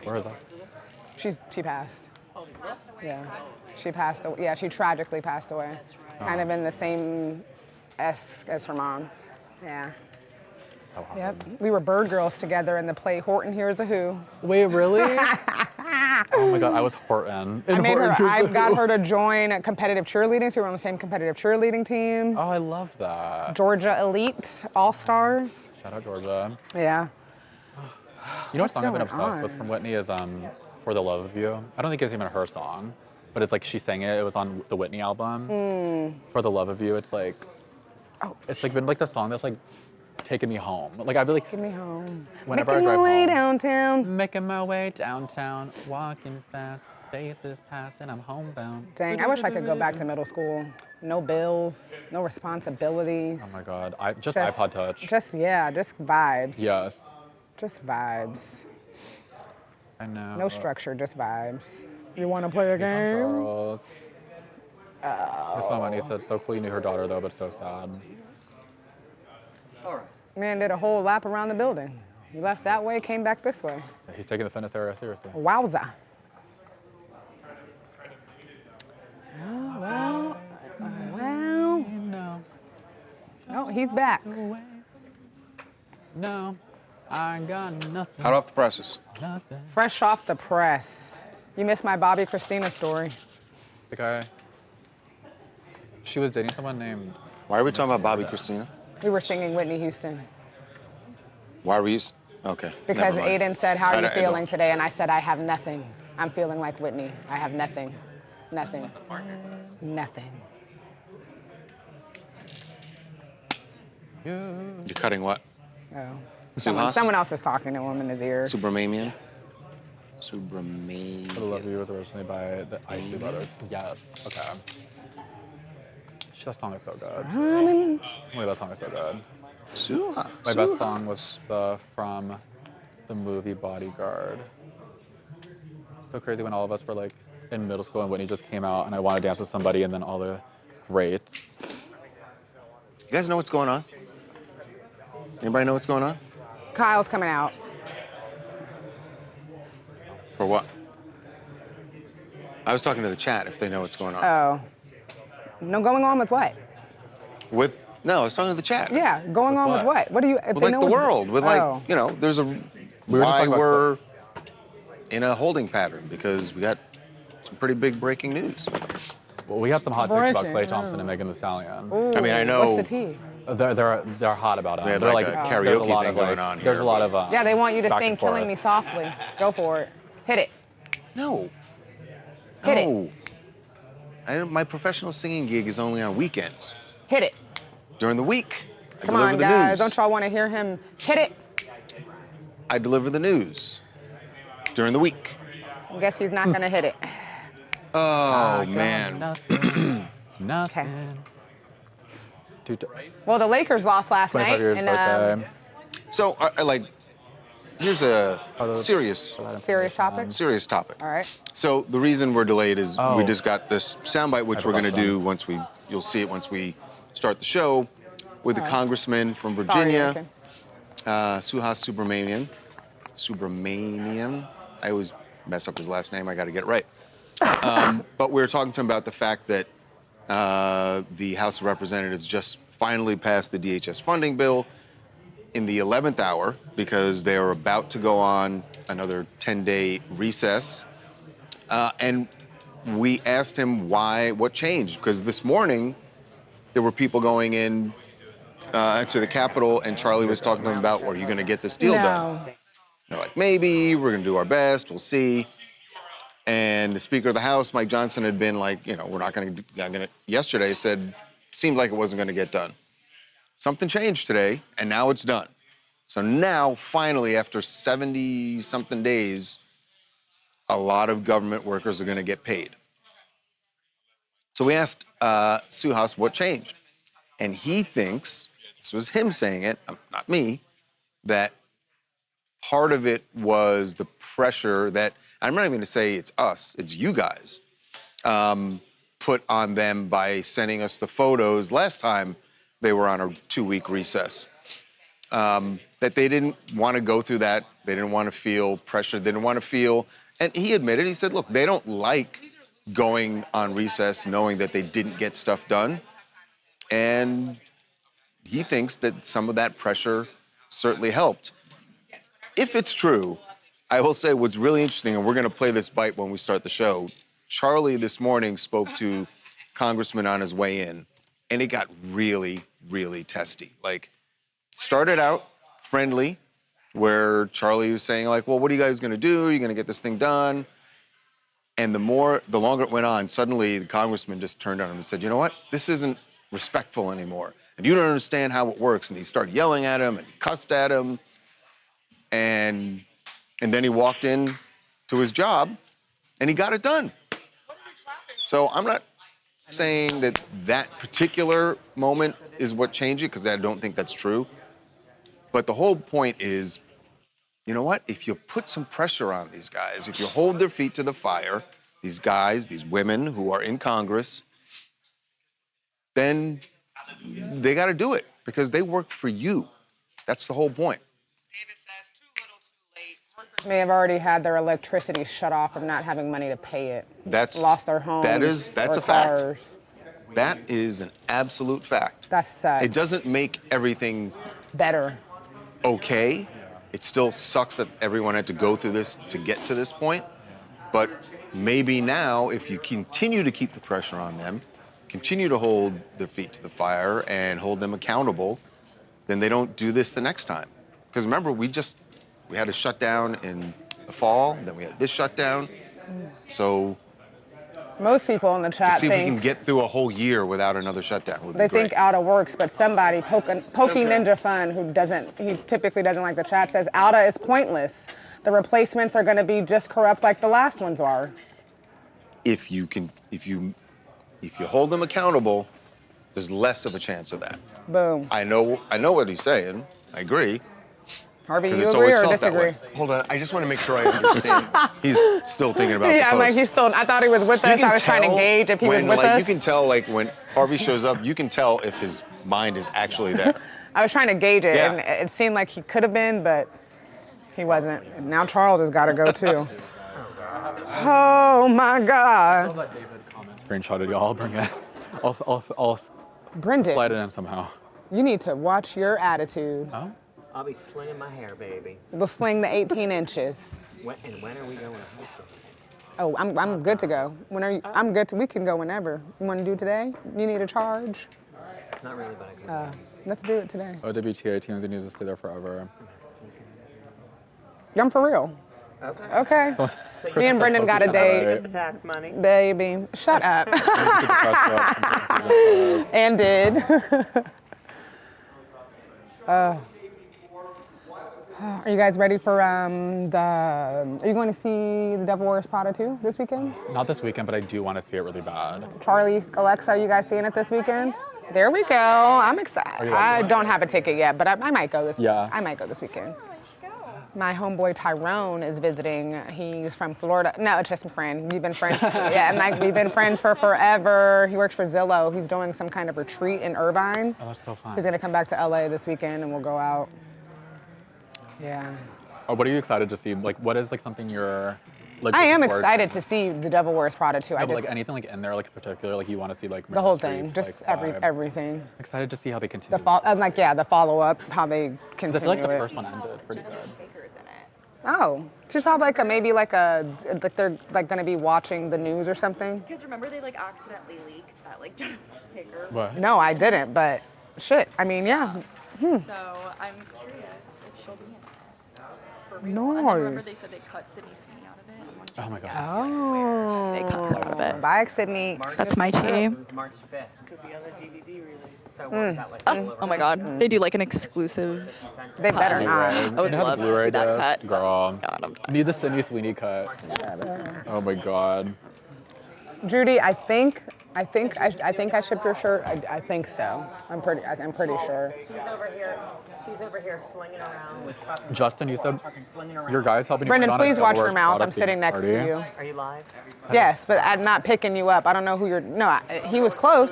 Where is that? She passed. Oh, really? Yeah, she passed away. Yeah, she tragically passed away. Kind of in the same as her mom. Yeah. So hard. Yep. We were bird girls together in the play Horton Hears a Who. Wait, really? Oh my God, I was Horton. I got her to join a competitive cheerleading, so we were on the same competitive cheerleading team. Oh, I love that. Georgia Elite All-Stars. Shout out Georgia. Yeah. You know what song I've been going obsessed with on? from Whitney is For the Love of You. I don't think it's even her song, but it's like she sang it. It was on the Whitney album. For the Love of You. It's like, it's like been like the song that's like taking me home. Like I'd be like, Get me home. whenever Making I drive my way home, downtown. making my way downtown, walking fast, faces passing, I'm homebound. Dang, I wish I could go back to middle school. No bills, no responsibilities. Oh my God, just iPod Touch. Just vibes. Yes, Just vibes. I know. No structure, just vibes. You want to play a He's on game? Charles. His mom Whitney said, so cool you knew her daughter though, but so sad. Man did a whole lap around the building. He left that way, came back this way. He's taking the fitness area seriously. Wowza. Oh, well. No, Oh, he's back. no, I got nothing. Hot off the presses. Nothing. Fresh off the press. You missed my Bobby Christina story. The guy. She was dating someone named. Why are we talking about Bobby Christina? We were singing Whitney Houston. Why were you? Okay. Because never mind. Aiden said, how are you I feeling don't- today? And I said, I have nothing. I'm feeling like Whitney. I have nothing. Nothing. Nothing. You. You're cutting what? Oh. Suhas? Someone else is talking to him in his ear. Subramanian? For the Love of You was originally by the Isley Brothers. Yes. Okay. That song is so good. Wait, that song is so good. Suhas. My best song was from the movie Bodyguard. So crazy when all of us were like in middle school and Whitney just came out and I wanted to dance with somebody and then all the greats. You guys know what's going on? Anybody know what's going on? Kyle's coming out. For what? I was talking to the chat if they know what's going on. Oh. No, going on with what? No, I was talking to the chat. Yeah, going on with what? What do you, if With they like know the what's- world, with Oh. like, you know, there's a were just why talking about we're in a holding pattern because we got some pretty big breaking news. Well, we have some hot takes about Breaking Klay Thompson and news. Megan Thee Stallion. I mean, I know What's the tea? They're hot about it. They had They're like a there's karaoke lot thing of, going on There's here, a lot but- of Yeah, they want you to back sing and Killing forth. Me Softly. Go for it. Hit it. No. Hit it. No. My professional singing gig is only on weekends. Hit it. During the week, I Come deliver on, the guys. news. Don't y'all want to hear him hit it? I deliver the news during the week. I guess he's not going to hit it. Oh, man. Nothing. Nothing. Dude, Well, the Lakers lost last 25 night. years And birthday. So, here's a Oh, serious serious topic? serious topic. All right. So the reason we're delayed is we Oh. just got this soundbite, which we're gonna do once you'll see it once we start the show, with the congressman from Sorry, Virginia, Ethan. Suhas Subramanian. I always mess up his last name. I got to get it right. But we were talking to him about the fact that the House of Representatives just finally passed the DHS funding bill in the 11th hour because they are about to go on another 10-day recess. And we asked him what changed, because this morning there were people going in to the Capitol, and Charlie was talking to them about, are you going to get this deal done? They're like, maybe, we're going to do our best, we'll see. And the Speaker of the House, Mike Johnson, had been like, we're not going to, yesterday said, seemed like it wasn't going to get done. Something changed today, and now it's done. So now, finally, after 70-something days, a lot of government workers are going to get paid. So we asked Suhas what changed. And he thinks, this was him saying it, not me, that part of it was the pressure that, I'm not even going to say it's us, it's you guys, put on them by sending us the photos last time they were on a 2-week recess. That they didn't want to go through that They didn't want to feel pressured. They didn't want to feel, and he admitted, he said, look, they don't like going on recess knowing that they didn't get stuff done. And he thinks that some of that pressure certainly helped. If it's true, I will say what's really interesting, and we're going to play this bite when we start the show. Charlie this morning spoke to Congressman on his way in, and it got really, really testy. Like, started out friendly, where Charlie was saying, like, well, what are you guys going to do? Are you going to get this thing done? And the longer it went on, suddenly the congressman just turned on him and said, you know what? This isn't respectful anymore. And you don't understand how it works. And he started yelling at him and he cussed at him. And then he walked in to his job and he got it done. So I'm not saying that that particular moment is what changed it, because I don't think that's true. But the whole point is, you know what? If you put some pressure on these guys, if you hold their feet to the fire, these guys, these women who are in Congress, then they got to do it because they work for you. That's the whole point. David says, too little, too late. Workers May have already had their electricity shut off of not having money to pay it. That's Lost their homes. That's or a fact. cars. That is an absolute fact. That sucks. It doesn't make everything Better. okay. It still sucks that everyone had to go through this to get to this point. But maybe now, if you continue to keep the pressure on them, continue to hold their feet to the fire and hold them accountable, then they don't do this the next time. Because remember, we had a shutdown in the fall, then we had this shutdown. So Most people in the chat see if we can think get through a whole year without another shutdown would be they great. think Alda works, but somebody poking Ninja Fun, he typically doesn't like the chat, says Alda is pointless. The replacements are going to be just corrupt like the last ones are. If you hold them accountable, there's less of a chance of that. Boom. I know what he's saying. I agree. Harvey, you Because it's agree always or felt that disagree? way. Hold on, I just want to make sure I understand. He's still thinking about the Yeah, I'm like, post. I thought he was with You us. can I was trying to tell gauge if he was when, with like, us. You can tell, like, when Harvey shows up, you can tell if his mind is actually there. I was trying to gauge it, Yeah. and it seemed like he could have been, but he wasn't. And now Charles has got to go too. Oh my God. Screenshotted, y'all. Bring it. I'll Brendan, slide it in somehow. you need to watch your attitude. Oh? I'll be slinging my hair, baby. We'll sling the 18 inches. When are we going to Houston? Oh, I'm good to go. When are you? I'm good to. We can go whenever. You want to do today? You need a charge? Not really, but I can. Let's do it today. OWTA, TMZ needs to stay there forever. I'm for real. Okay. Okay. Me and Brendan got a date. Get the tax money. Baby, shut up. And did. Are you guys ready for are you going to see The Devil Wears Prada 2 this weekend? Not this weekend, but I do want to see it really bad. Charlie, Alexa, are you guys seeing it this weekend? There we go. I'm excited. you I going? don't have a ticket yet, but I might go this Yeah. I might go this weekend. My homeboy Tyrone is visiting. He's from Florida. No, it's just a friend. We've been friends. Yeah, and like we've been friends for forever. He works for Zillow. He's doing some kind of retreat in Irvine. Oh, that's so fun. He's gonna come back to LA this weekend and we'll go out. Yeah. Oh, what are you excited to see? Like, what is like something you're like? I am looking forward excited to see The Devil Wears Prada 2. No, I but just, like anything like in there, like in particular, like you want to see like the whole Meryl thing, Streep, just like, vibe. everything. Excited to see how they continue. The follow up, how they continue I feel like the it. first one ended pretty good. Oh, just have like like they're like gonna be watching the news or something. Because remember they like accidentally leaked that like Jennifer Baker. What? No, I didn't, but shit. I mean, yeah. So I'm curious if she'll be in it. For real. And then remember they said they cut Sydney Sweeney out of it. I wanna Oh my check god. Oh. They cut her out of it. Bye, Sydney. That's my tea. It was March 5th. Could be on the DVD release. So what is that like? all over? Oh my god. They do like an exclusive. They better not. I would You know love the to Blu-ray see that disc? cut. Girl. God, I'm dying. Need the Sydney Sweeney cut. Oh my god. Judy, I think I shipped your shirt. I think so. I'm pretty sure. She's over here slinging around with fucking. Justin, you said fucking slinging around. your guys helping you Brendan, put on a please watch Devil your Wears mouth. Prada I'm sitting next party. to you. Are you live? Yes, but I'm not picking you up. I don't know who you're. No, he was close.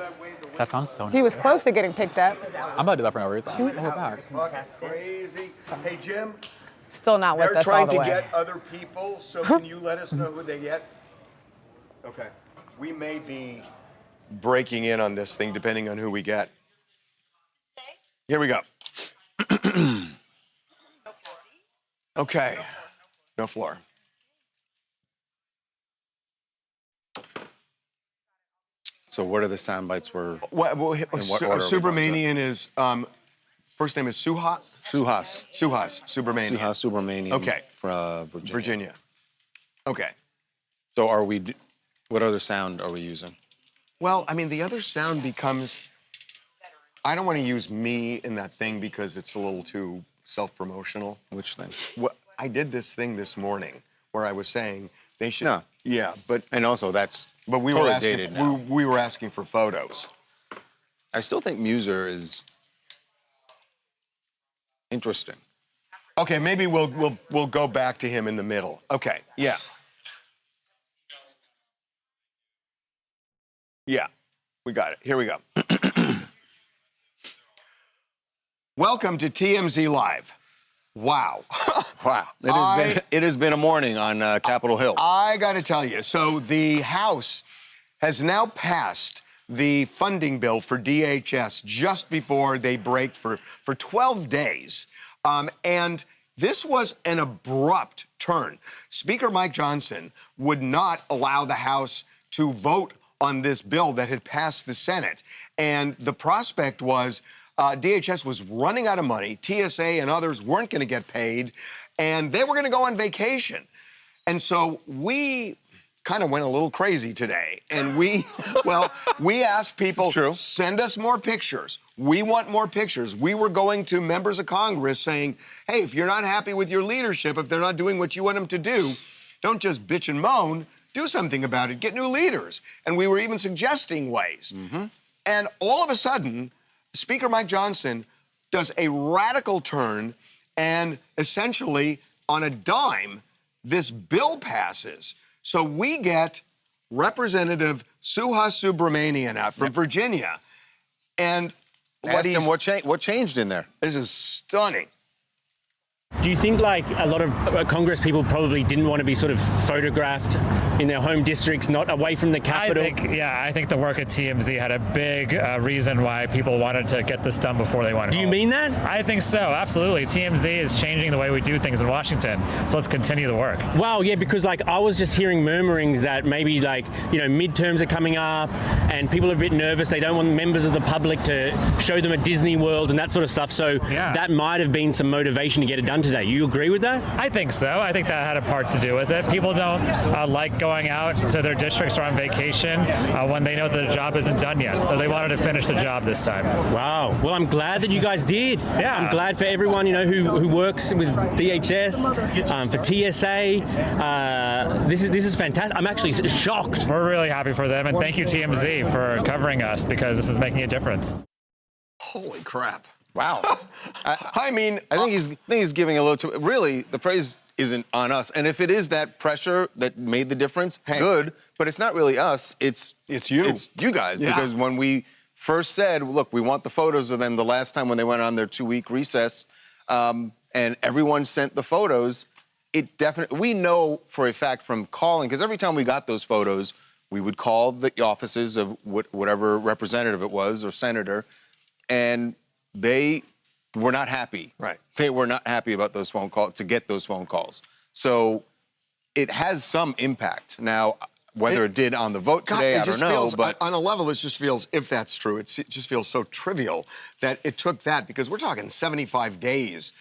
That sounds so He was close to getting picked up. I'm about to do that for no reason. Oh, we're back. Crazy. Hey, Jim, Still not with They're us all trying the to way. get other people, so can you let us know who they get? Okay. We may be breaking in on this thing depending on who we get. Here we go. Okay. No floor. So what are the sound bites we're... Well, In what order are we going to? Subramanian is, first name is Suhas. Subramanian. Suhas Subramanian. Okay. From Virginia. Okay. So what other sound are we using? Well, I mean, the other sound becomes, I don't want to use me in that thing because it's a little too self-promotional. Which thing? Well, I did this thing this morning where I was saying they should. No. Yeah, but also that's we totally were asking. dated now. We were asking for photos. I still think Muser is interesting. Okay, maybe we'll go back to him in the middle. Okay, yeah. Yeah, we got it. Here we go. Welcome to TMZ Live. Wow. Wow. It has been a morning on Capitol Hill. I got to tell you, so the House has now passed the funding bill for DHS just before they break for 12 days. And this was an abrupt turn. Speaker Mike Johnson would not allow the House to vote on this bill that had passed the Senate. And the prospect was DHS was running out of money, TSA and others weren't going to get paid, and they were going to go on vacation. And so we kind of went a little crazy today. And we asked people, send us more pictures. We want more pictures. We were going to members of Congress saying, hey, if you're not happy with your leadership, if they're not doing what you want them to do, don't just bitch and moan. Do something about it. Get new leaders. And we were even suggesting ways. Mm-hmm. And all of a sudden, Speaker Mike Johnson does a radical turn, and essentially, on a dime, this bill passes. So we get Representative Suhas Subramanian out from Virginia. And asked him what changed in there. This is stunning. Do you think like a lot of Congress people probably didn't want to be sort of photographed in their home districts, not away from the Capitol? I think the work at TMZ had a big reason why people wanted to get this done before they went home. Do you mean that? I think so, absolutely. TMZ is changing the way we do things in Washington, so let's continue the work. Wow, yeah, because like I was just hearing murmurings that maybe like, you know, midterms are coming up and people are a bit nervous. They don't want members of the public to show them at Disney World and that sort of stuff. So that might have been some motivation to get it done today. You agree with that? I think so. I think that had a part to do with it. People don't like going out to their districts or on vacation when they know that the job isn't done yet. So they wanted to finish the job this time. Wow. Well, I'm glad that you guys did. Yeah. I'm glad for everyone, you know, who works with DHS, for TSA. This is fantastic. I'm actually shocked. We're really happy for them, and thank you TMZ for covering us because this is making a difference. Holy crap. Wow. I think he's giving a little too. Really, the praise isn't on us. And if it is that pressure that made the difference, good. But it's not really us. It's you. It's you guys. Yeah. Because when we first said, look, we want the photos of them the last time when they went on their 2-week recess, and everyone sent the photos, it definitely, we know for a fact from calling, because every time we got those photos, we would call the offices of whatever representative it was or senator, and they were not happy. Right. They were not happy about those phone calls, to get those phone calls. So it has some impact. Now, whether it did on the vote today, I don't know. But on a level, this just feels, if that's true, it just feels so trivial that it took that, because we're talking 75 days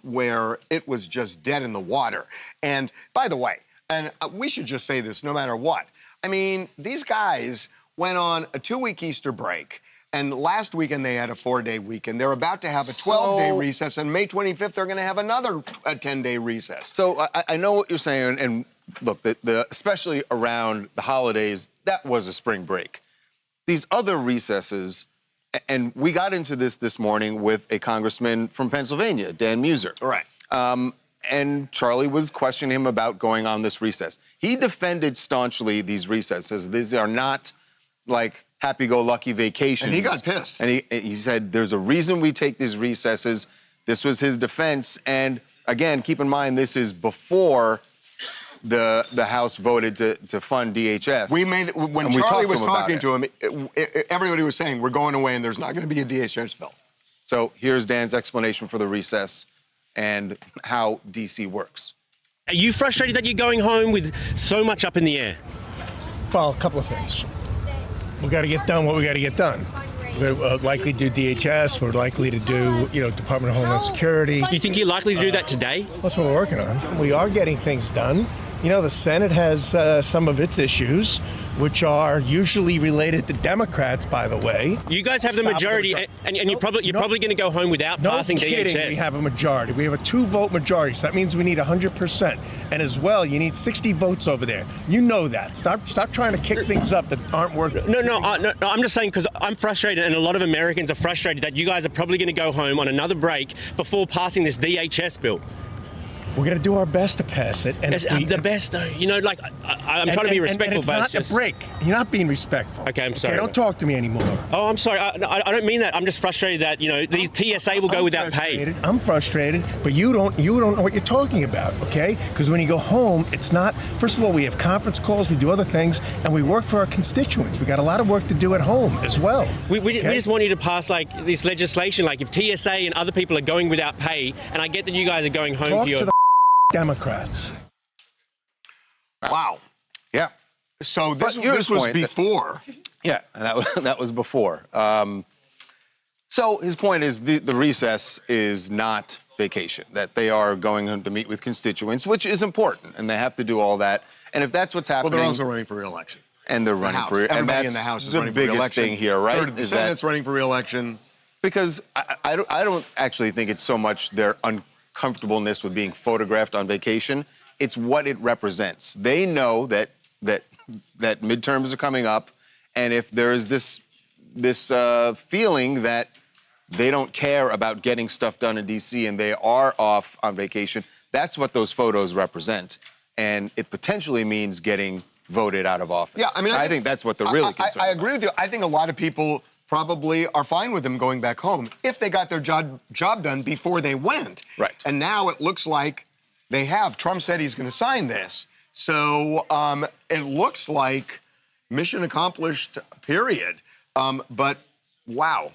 where it was just dead in the water. And by the way, and we should just say this no matter what, I mean, these guys went on a 2-week Easter break. And last weekend, they had a 4-day weekend. They're about to have a 12-day recess, and May 25th, they're going to have another 10-day recess. So I know what you're saying, and look, especially around the holidays, that was a spring break. These other recesses, and we got into this morning with a congressman from Pennsylvania, Dan Muser. Right. And Charlie was questioning him about going on this recess. He defended staunchly these recesses. These are not like happy-go-lucky vacations. And he got pissed. And he said, there's a reason we take these recesses. This was his defense. And again, keep in mind this is before the House voted to fund DHS. When Charlie was talking to him, everybody was saying, we're going away and there's not going to be a DHS bill. So here's Dan's explanation for the recess and how DC works. Are you frustrated that you're going home with so much up in the air? Well, a couple of things. We got to get done what we got to get done. We're likely to do DHS. We're likely to do, Department of Homeland Security. You think you're likely to do that today? That's what we're working on. We are getting things done. The Senate has some of its issues, which are usually related to Democrats, by the way. You guys have the majority, and you're probably going to go home without passing kidding, DHS. We have a majority. We have a 2-vote majority, so that means we need 100%. And as well, you need 60 votes over there. You know that. Stop trying to kick things up that aren't working. No, I'm just saying because I'm frustrated, and a lot of Americans are frustrated that you guys are probably going to go home on another break before passing this DHS bill. We're going to do our best to pass it. And the best, though. I'm trying to be respectful, and it's but not a break. You're not being respectful. Okay, I'm sorry. Okay, don't talk to me anymore. Oh, I'm sorry. I don't mean that. I'm just frustrated that these TSA will go without pay. I'm frustrated, but you don't know what you're talking about, okay? Because when you go home, it's not. First of all, we have conference calls, we do other things, and we work for our constituents. We got a lot of work to do at home as well. We just want you to pass this legislation, if TSA and other people are going without pay, and I get that you guys are going home to your. Democrats. Wow. Yeah. So this was before. Yeah, that was before. So his point is the recess is not vacation, that they are going home to meet with constituents, which is important, and they have to do all that. And if that's what's happening... Well, they're also running for re-election. And they're running for re-election. Everybody in the House is running for re-election. The biggest thing here, right? Third of the Senate's running for re-election. Because I don't actually think it's so much their uncomfortableness with being photographed on vacation. It's what it represents. They know that midterms are coming up, and if there is this feeling that they don't care about getting stuff done in D.C. and they are off on vacation, that's what those photos represent, and it potentially means getting voted out of office. Yeah, I think that's what they're really concerned I agree with you. I think a lot of people probably are fine with them going back home if they got their job done before they went. Right. And now it looks like they have. Trump said he's going to sign this. So it looks like mission accomplished, period. But wow.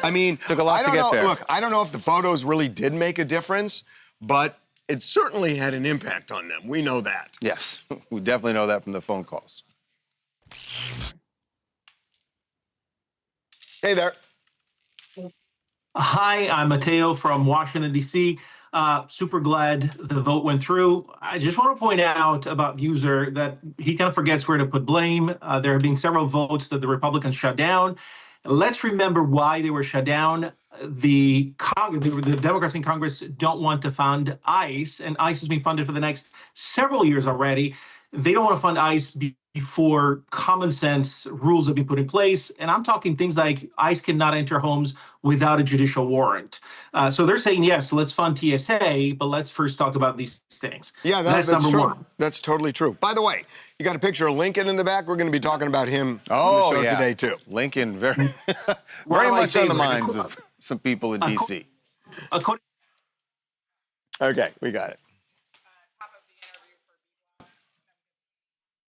I mean, took a lot to get there. Look, I don't know if the photos really did make a difference, but it certainly had an impact on them. We know that. Yes, we definitely know that from the phone calls. Hey there. Hi, I'm Mateo from Washington, D.C. Super glad the vote went through. I just want to point out about Buser that he kind of forgets where to put blame. There have been several votes that the Republicans shut down. Let's remember why they were shut down. The Democrats in Congress don't want to fund ICE, and ICE has been funded for the next several years already. They don't want to fund ICE before common sense rules have been put in place. And I'm talking things like ICE cannot enter homes without a judicial warrant. So they're saying, yes, let's fund TSA, but let's first talk about these things. Yeah, that's number true. One. That's totally true. By the way, you got a picture of Lincoln in the back. We're going to be talking about him on the show today, too. Lincoln, very much on the minds of some people in D.C. Okay, we got it.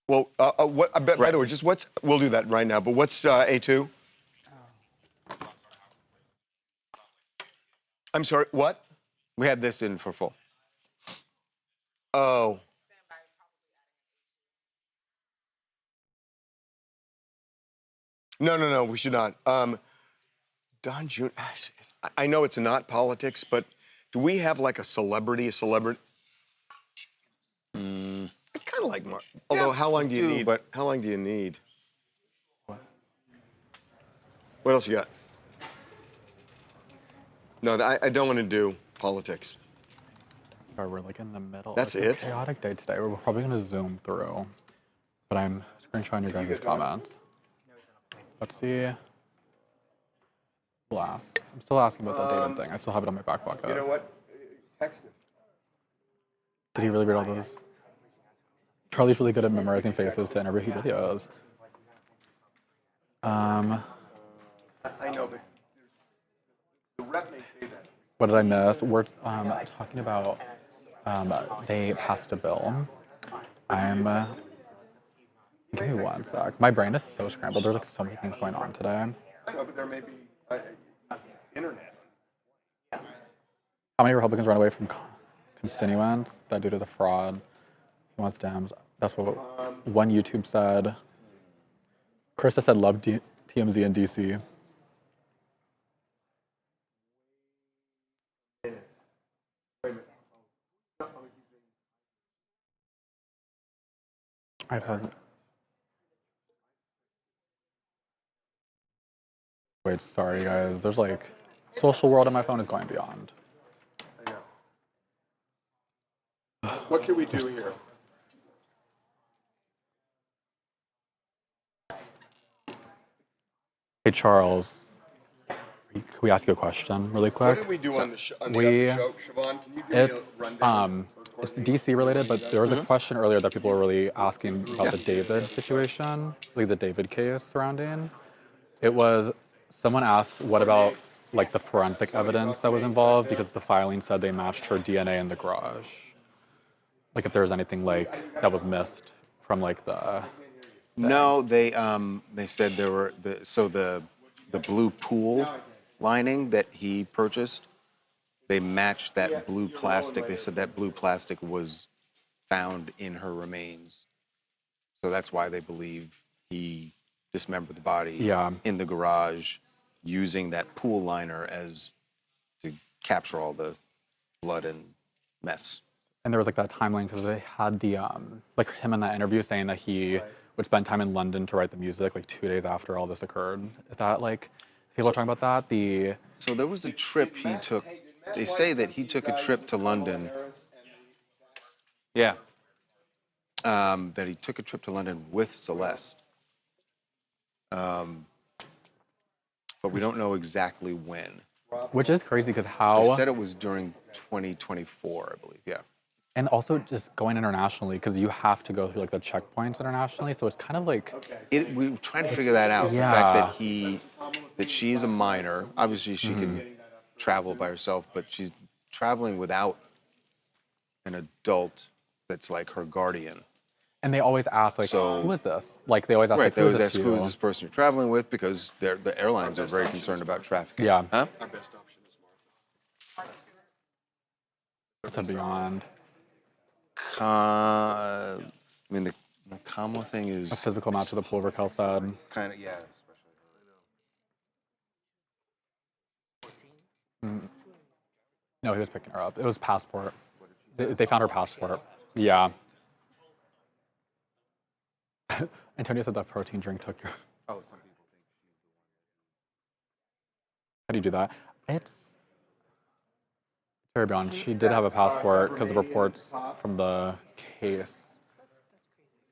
Well, by the way, we'll do that right now, but what's A2? I'm sorry, what? We had this in for full. Oh. No, we should not. Don Jr., I know it's not politics, but do we have like a celebrity? I kind of like Mark. Although, how long do you need? But how long do you need? What else you got? No, I don't want to do politics. Sorry, we're like in the middle. That's it's it? A chaotic day today. We're probably going to zoom through, but I'm screenshotting your guys' comments. Let's see. Last. I'm still asking about that David thing. I still have it on my back pocket. You know what? Text me. Did he really read all those? Charlie's really good at memorizing faces to interview. He really is. I know, but the rep may say that. What did I miss? We're talking about they passed a bill. Give me one sec. My brain is so scrambled. There's like so many things going on today. I know, but there may be internet. How many Republicans run away from constituents? That due to the fraud. He wants dams. That's what one YouTube said. Krista said love TMZ in DC. I've had. Wait, sorry guys. There's like social world on my phone is going beyond. I know. What can we do here? Hey Charles, can we ask you a question really quick? What did we do on the show? Siobhan, can you give me a rundown? It's DC related, but there was a question earlier that people were really asking about the David situation, like the David case surrounding. It was, someone asked, what about like the forensic evidence that was involved, because the filing said they matched her DNA in the garage. Like if there was anything like that was missed from like the. No, they said there were the blue pool lining that he purchased. They matched that blue plastic. They said that blue plastic was found in her remains, so that's why they believe he dismembered the body in the garage, using that pool liner as to capture all the blood and mess. And there was like that timeline because they had the like him in that interview saying that he would spend time in London to write the music like 2 days after all this occurred. Is that like people are talking about that? So there was a trip he took. They say that he took a trip to London. Yeah. That he took a trip to London with Celeste. But we don't know exactly when. Which is crazy because how. They said it was during 2024, I believe. Yeah. And also just going internationally, because you have to go through like the checkpoints internationally, so it's kind of like. We were trying to figure that out. Yeah. The fact that she's a minor. Obviously, she can travel by herself, but she's traveling without an adult that's like her guardian. And they always ask like, who is this? Like they always ask, Right, like, they always ask, you? who is this person you're traveling with? Because the airlines are very concerned about trafficking. Yeah. Huh? Our best option is Martha. To beyond. I mean, the Kamala thing is A physical match with the pool, Raquel said. kind of, yeah. No, he was picking her up. It was passport. They found her passport. Yeah. Antonio said that protein drink took your. Oh, some people think How do you do that? It's very beyond. She did have a passport because the reports from the case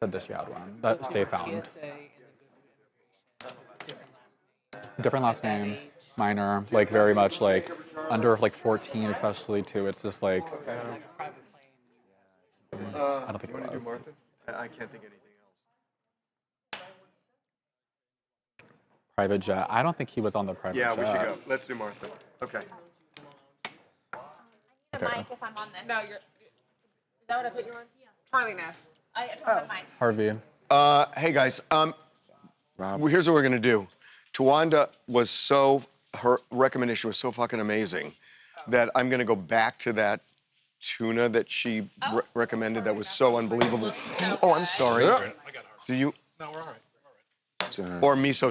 said that she had one that they found. Different last name, minor, like very much like under like 14, especially too. It's just like. I don't think it was. Martha? I can't think of anything else. Private jet. I don't think he was on the private jet. Yeah, we should go. Let's do Martha. Okay. Okay. Mike, if I'm on this. No, you're. Is that what I put you on? Yeah. Charlie Nash. I don't have mine. Harvey. Hey guys. Here's what we're gonna do. Tawanda was her recommendation was so fucking amazing that I'm gonna go back to that tuna that she recommended that was so unbelievable. Oh, I'm sorry. Do you? No, we're all right. Or miso,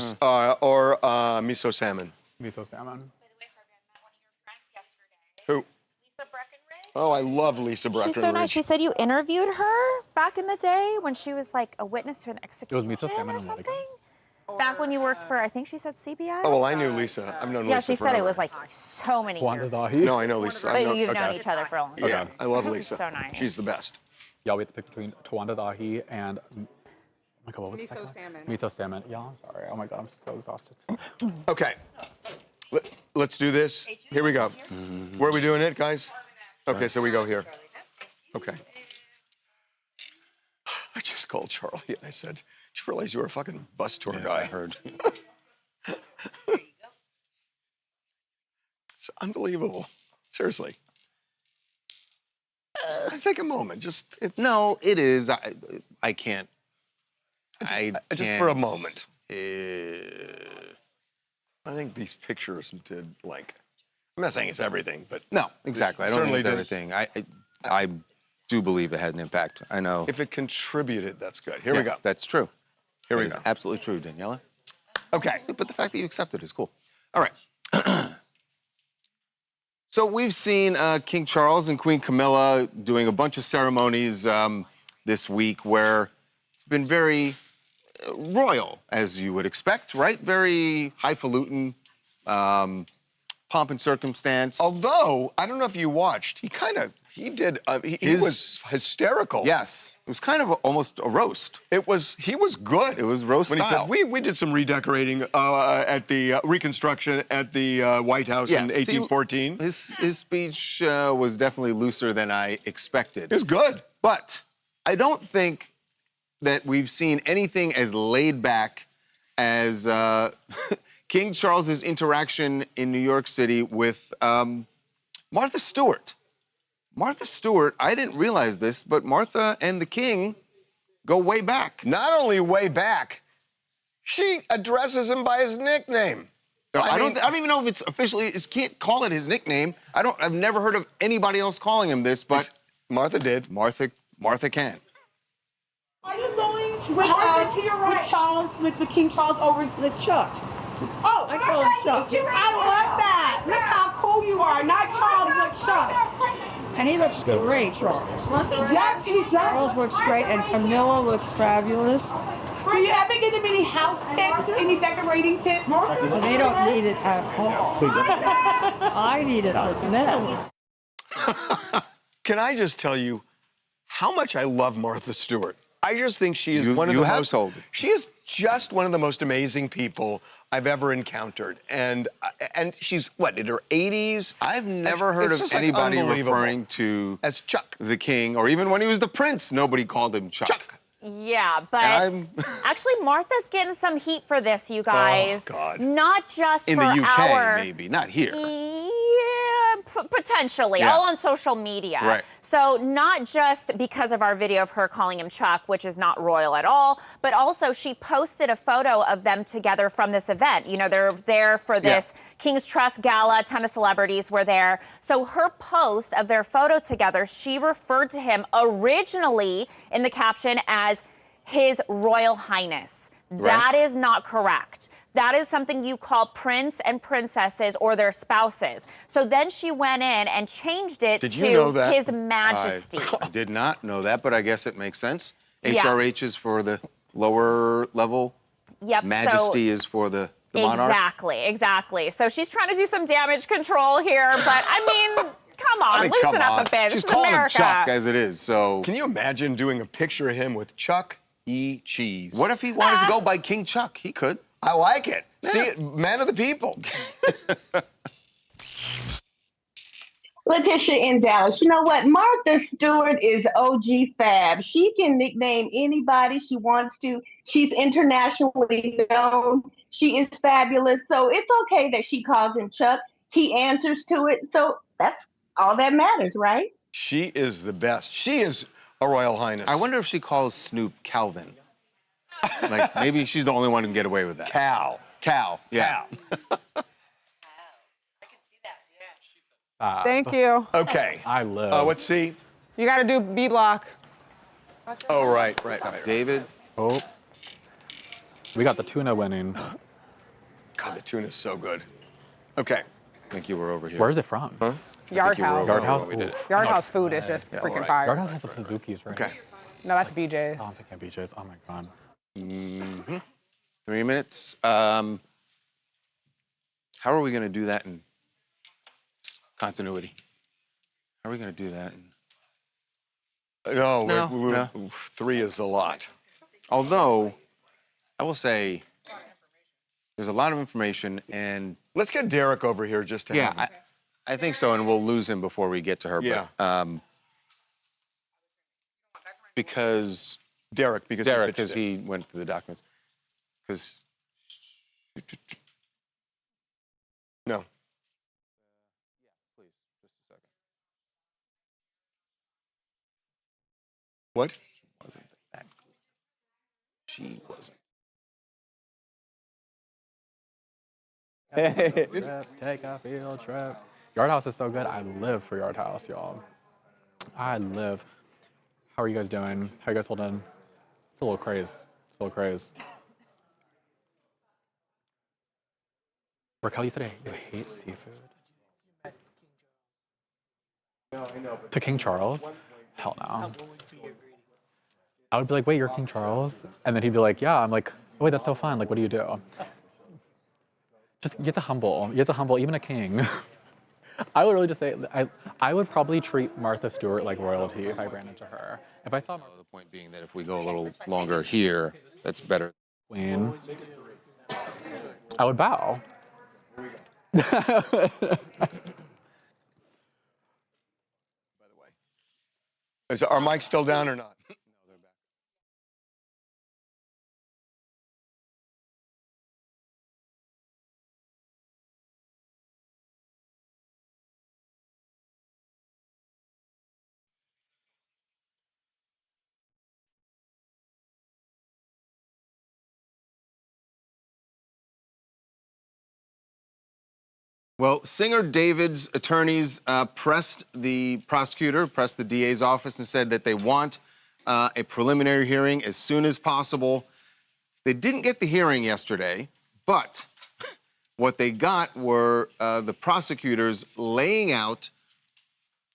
miso salmon. Miso salmon. By the way, Harvey, I met one of your friends yesterday. Who? Lisa Breckenridge. Oh, I love Lisa Breckenridge. She's so nice. She said you interviewed her back in the day when she was like a witness to an execution It was miso salmon or and something. like. Back when you worked for, I think she said CBS. Oh, well, I knew Lisa. I've known Yeah, Lisa she said it forever. was like so many Tawanda years. Zahi. No, I know Lisa. But you've known each other for a long time. Yeah, I love Lisa. So nice. She's the best. Yeah, we have to pick between Tawanda Zahi and. Oh my God, what was the Miso second one? salmon. Miso salmon. Yeah, I'm sorry. Oh my God, I'm so exhausted. Okay. Let's do this. Here we go. Where are we doing it, guys? Okay, so we go here. Okay. I just called Charlie and I said, "Did you realize you were a fucking bus tour guy?" I heard. It's unbelievable. Seriously. Take a moment. Just it's No, it is. I can't. just for a moment. Uh, I think these pictures did like. I'm not saying it's everything, but no, exactly. I don't think it's did. everything. I do believe it had an impact. I know. If it contributed, that's good. Here we go. That's true. Here we That go. is absolutely true, Daniela. Okay. But the fact that you accept it is cool. All right. So we've seen King Charles and Queen Camilla doing a bunch of ceremonies this week where it's been very royal, as you would expect, right? Very highfalutin, pomp and circumstance. Although, I don't know if you watched, he was hysterical. Yes, it was kind of almost a roast. He was good. It was roast when style. he said, we did some redecorating at the reconstruction at the White House in 1814. His speech was definitely looser than I expected. It was good. But I don't think that we've seen anything as laid back as King Charles's interaction in New York City with Martha Stewart. Martha Stewart, I didn't realize this, but Martha and the King go way back. Not only way back, she addresses him by his nickname. I don't even know if it's officially. Can't call it his nickname. I've never heard of anybody else calling him this, but Martha did. Martha can. Are you going with Charles, with King Charles over with Chuck? Oh, I call him Chuck. I love that. Look how cool you are. Not Charles, but Chuck. And he looks great, Charles. Yes, he does. Charles looks great, and Camilla looks fabulous. Do you ever give them any house tips, any decorating tips? Well, they don't need it at all. I need it on them. Can I just tell you how much I love Martha Stewart? I just think she is one of the most. She is just one of the most amazing people I've ever encountered, and she's what, in her 80s? I've never heard of anybody referring to as Chuck the King, or even when he was the Prince, nobody called him Chuck. Yeah, but actually Martha's getting some heat for this, you guys. Oh, God. Not just in for the UK, our... maybe, not here. Yeah, potentially, all on social media. Right. So not just because of our video of her calling him Chuck, which is not royal at all, but also she posted a photo of them together from this event. You know, they're there for this King's Trust Gala, a ton of celebrities were there. So her post of their photo together, she referred to him originally in the caption as His Royal Highness. That is not correct. That is something you call prince and princesses or their spouses. So then she went in and changed it to His Majesty. I did not know that, but I guess it makes sense. Yeah. HRH is for the lower level. Yep. Majesty is for the monarch. Exactly. So she's trying to do some damage control here, but I mean, come on, loosen up a bit. She's This is calling America. him Chuck as it is, so. Can you imagine doing a picture of him with Chuck E. Cheese? What if he wanted to go by King Chuck? He could. I like it. See, man of the people. Letitia in Dallas. You know what? Martha Stewart is OG fab. She can nickname anybody she wants to. She's internationally known. She is fabulous. So it's okay that she calls him Chuck. He answers to it. So that's all that matters, right? She is the best. She is a Royal Highness. I wonder if she calls Snoop Calvin. Like, maybe she's the only one who can get away with that. Cal, yeah. Thank you. Okay. I live. Let's see. You got to do B block. Oh, right. David. Oh. We got the tuna winning. God, the tuna's so good. Okay. I think you were over here. Where is it from? Huh? Yard House. Yard House. Yard House food is just freaking fire. Yard House has the Pizookies, right? Okay. No, that's BJ's. Oh, I'm thinking BJ's. Oh my God. 3 minutes. How are we going to do that in continuity? How are we going to do that? No, 3 is a lot. Although, I will say, there's a lot of information, and let's get Derek over here just to have him. I think so, and we'll lose him before we get to her. Yeah. But, because he went through the documents. Because no. What? She wasn't. Take a field trip. Yard House is so good. I live for Yard House, y'all. I live. How are you guys doing? How are you guys holding? It's a little crazy. It's a little crazy. Raquel, you said you hate seafood. To King Charles? Hell no. I would be like, wait, you're King Charles? And then he'd be like, yeah. I'm like, oh, wait, that's so fun. Like, what do you do? Just, you have to humble. You have to humble even a king. I would really just say, I would probably treat Martha Stewart like royalty if I ran into her. If I saw Martha. The point being that if we go a little longer here, that's better. Queen, I would bow. Is our mic still down or not? Well, singer David's attorneys pressed the DA's office, and said that they want a preliminary hearing as soon as possible. They didn't get the hearing yesterday, but what they got were the prosecutors laying out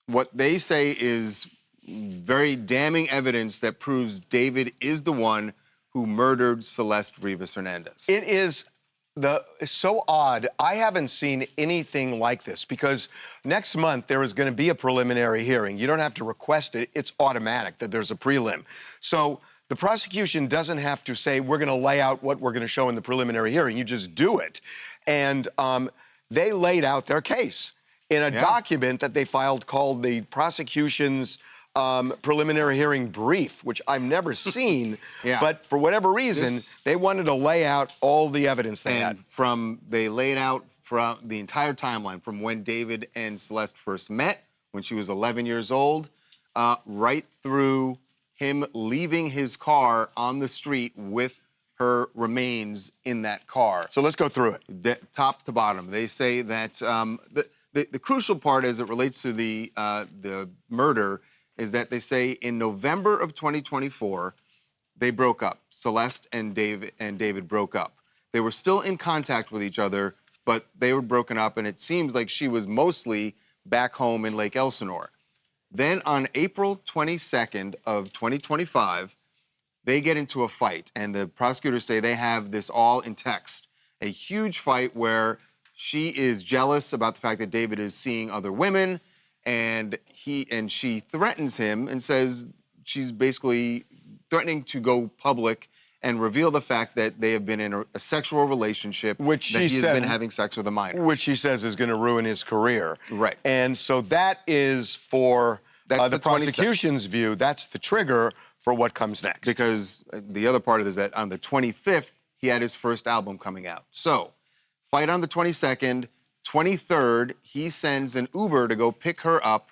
what they say is very damning evidence that proves David is the one who murdered Celeste Rivas Hernandez. It is so odd. I haven't seen anything like this, because next month there is going to be a preliminary hearing. You don't have to request it. It's automatic that there's a prelim. So the prosecution doesn't have to say, we're going to lay out what we're going to show in the preliminary hearing. You just do it. And they laid out their case in a document that they filed called the prosecution's preliminary hearing brief, which I've never seen, but for whatever reason, they wanted to lay out all the evidence they had. They laid out from the entire timeline from when David and Celeste first met, when she was 11 years old, right through him leaving his car on the street with her remains in that car. So let's go through it. Top to bottom. They say that the crucial part as it relates to the murder is that they say in November of 2024, they broke up. Celeste and David broke up. They were still in contact with each other, but they were broken up, and it seems like she was mostly back home in Lake Elsinore. Then on April 22nd of 2025, they get into a fight, and the prosecutors say they have this all in text. A huge fight where she is jealous about the fact that David is seeing other women, and she threatens him and says she's basically threatening to go public and reveal the fact that they have been in a sexual relationship, which he has been having sex with a minor. Which he says is going to ruin his career. Right. And so that is for the prosecution's view, that's the trigger for what comes next. Because the other part of it is that on the 25th, he had his first album coming out. So, fight on the 22nd, 23rd, he sends an Uber to go pick her up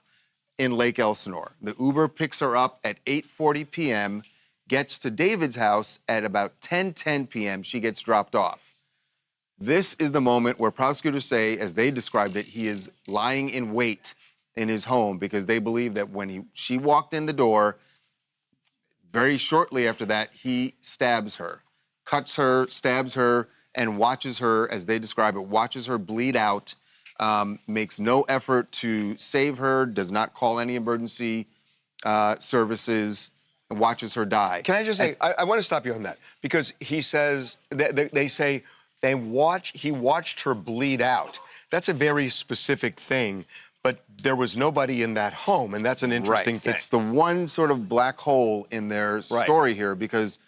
in Lake Elsinore. The Uber picks her up at 8:40 p.m., gets to David's house at about 10:10 p.m. She gets dropped off. This is the moment where prosecutors say, as they described it, he is lying in wait in his home, because they believe that when she walked in the door, very shortly after that, he stabs her, cuts her, stabs her, and watches her, as they describe it, watches her bleed out, makes no effort to save her, does not call any emergency services, and watches her die. Can I just say, I want to stop you on that, because he says, they say he watched her bleed out. That's a very specific thing, but there was nobody in that home, and that's an interesting thing. It's the one sort of black hole in their story here, because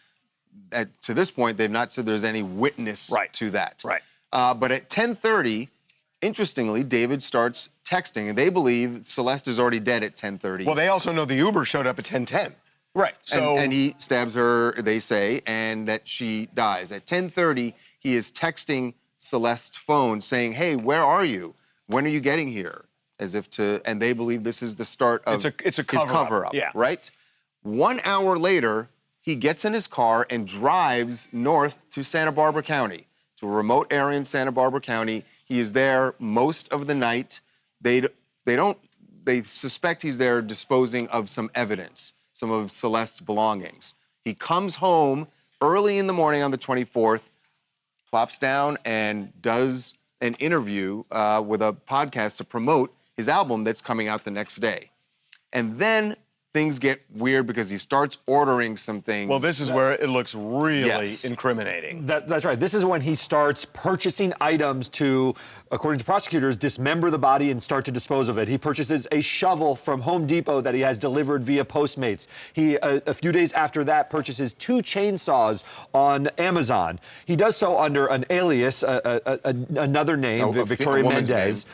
to this point, they've not said there's any witness to that. But at 10:30, interestingly, David starts texting, and they believe Celeste is already dead at 10:30. Well, they also know the Uber showed up at 10:10. Right. So, and he stabs her, they say, and that she dies. At 10:30, he is texting Celeste's phone saying, hey, where are you? When are you getting here? As if to, and they believe this is the start of it's a his cover-up, yeah. right? 1 hour later, he gets in his car and drives north to Santa Barbara County, to a remote area in Santa Barbara County. He is there most of the night. They suspect he's there disposing of some evidence, some of Celeste's belongings. He comes home early in the morning on the 24th, plops down and does an interview with a podcast to promote his album that's coming out the next day. And then things get weird because he starts ordering some things. Well, this is where it looks really incriminating. That's right. This is when he starts purchasing items to, according to prosecutors, dismember the body and start to dispose of it. He purchases a shovel from Home Depot that he has delivered via Postmates. He, a few days after that, purchases 2 chainsaws on Amazon. He does so under an alias, another name, Victoria Mendez.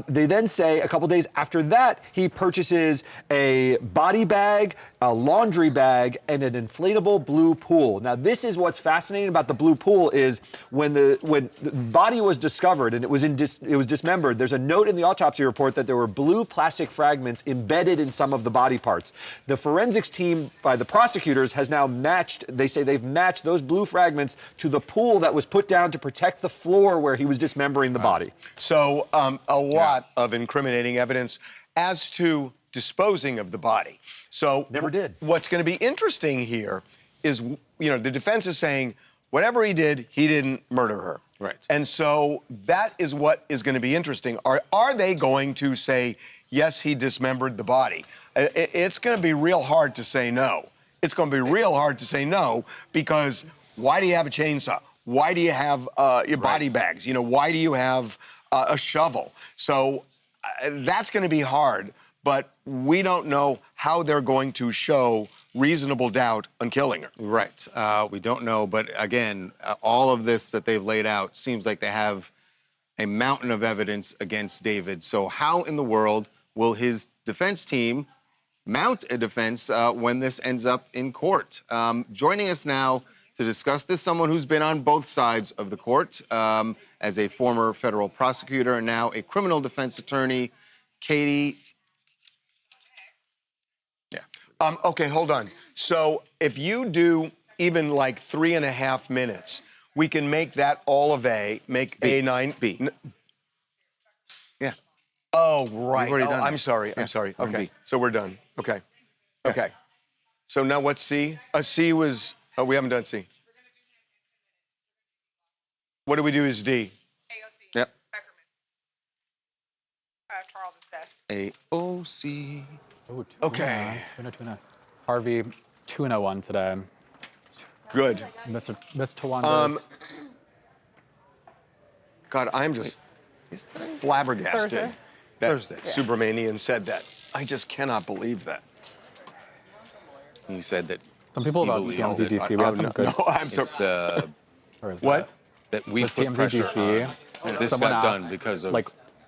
They then say a couple days after that, he purchases a body bag, a laundry bag, and an inflatable blue pool. Now, this is what's fascinating about the blue pool is when the body was discovered and it was dismembered, there's a note in the autopsy report that there were blue plastic fragments embedded in some of the body parts. The forensics team by the prosecutors has now matched, they say they've matched those blue fragments to the pool that was put down to protect the floor where he was dismembering the body. So a lot of incriminating evidence as to disposing of the body. So never did. What's going to be interesting here is, the defense is saying whatever he did, he didn't murder her. Right. And so that is what is going to be interesting. Are they going to say, yes, he dismembered the body? It's going to be real hard to say no. It's going to be real hard to say no because why do you have a chainsaw? Why do you have your body bags? Why do you have a shovel? So that's going to be hard. But we don't know how they're going to show reasonable doubt on killing her. Right. We don't know. But again, all of this that they've laid out seems like they have a mountain of evidence against David. So how in the world will his defense team mount a defense when this ends up in court? Joining us now to discuss this, someone who's been on both sides of the court as a former federal prosecutor and now a criminal defense attorney, Katie. Okay, hold on. So if you do even like 3.5 minutes, we can make that all of A, make B. A9. B. Yeah. Oh, right. You've already done I'm that. sorry. Yeah. I'm sorry. We're in Okay, B. so we're done. Okay. Okay. So now what's C? C was, we haven't done C. What do we do is D? AOC. Yep. Beckerman. Charles' AOC. Ooh, tuna. Okay. Tuna. Harvey, 2-1 today. Good. Miss Tawanda's. God, I'm just flabbergasted that Thursday. Supermanian said that. I just cannot believe that. He said that. Some people about TMZ DC. We have some good. No, I'm sorry. It's the What? that we With put TMZ pressure DC, on. This someone got asked, done because of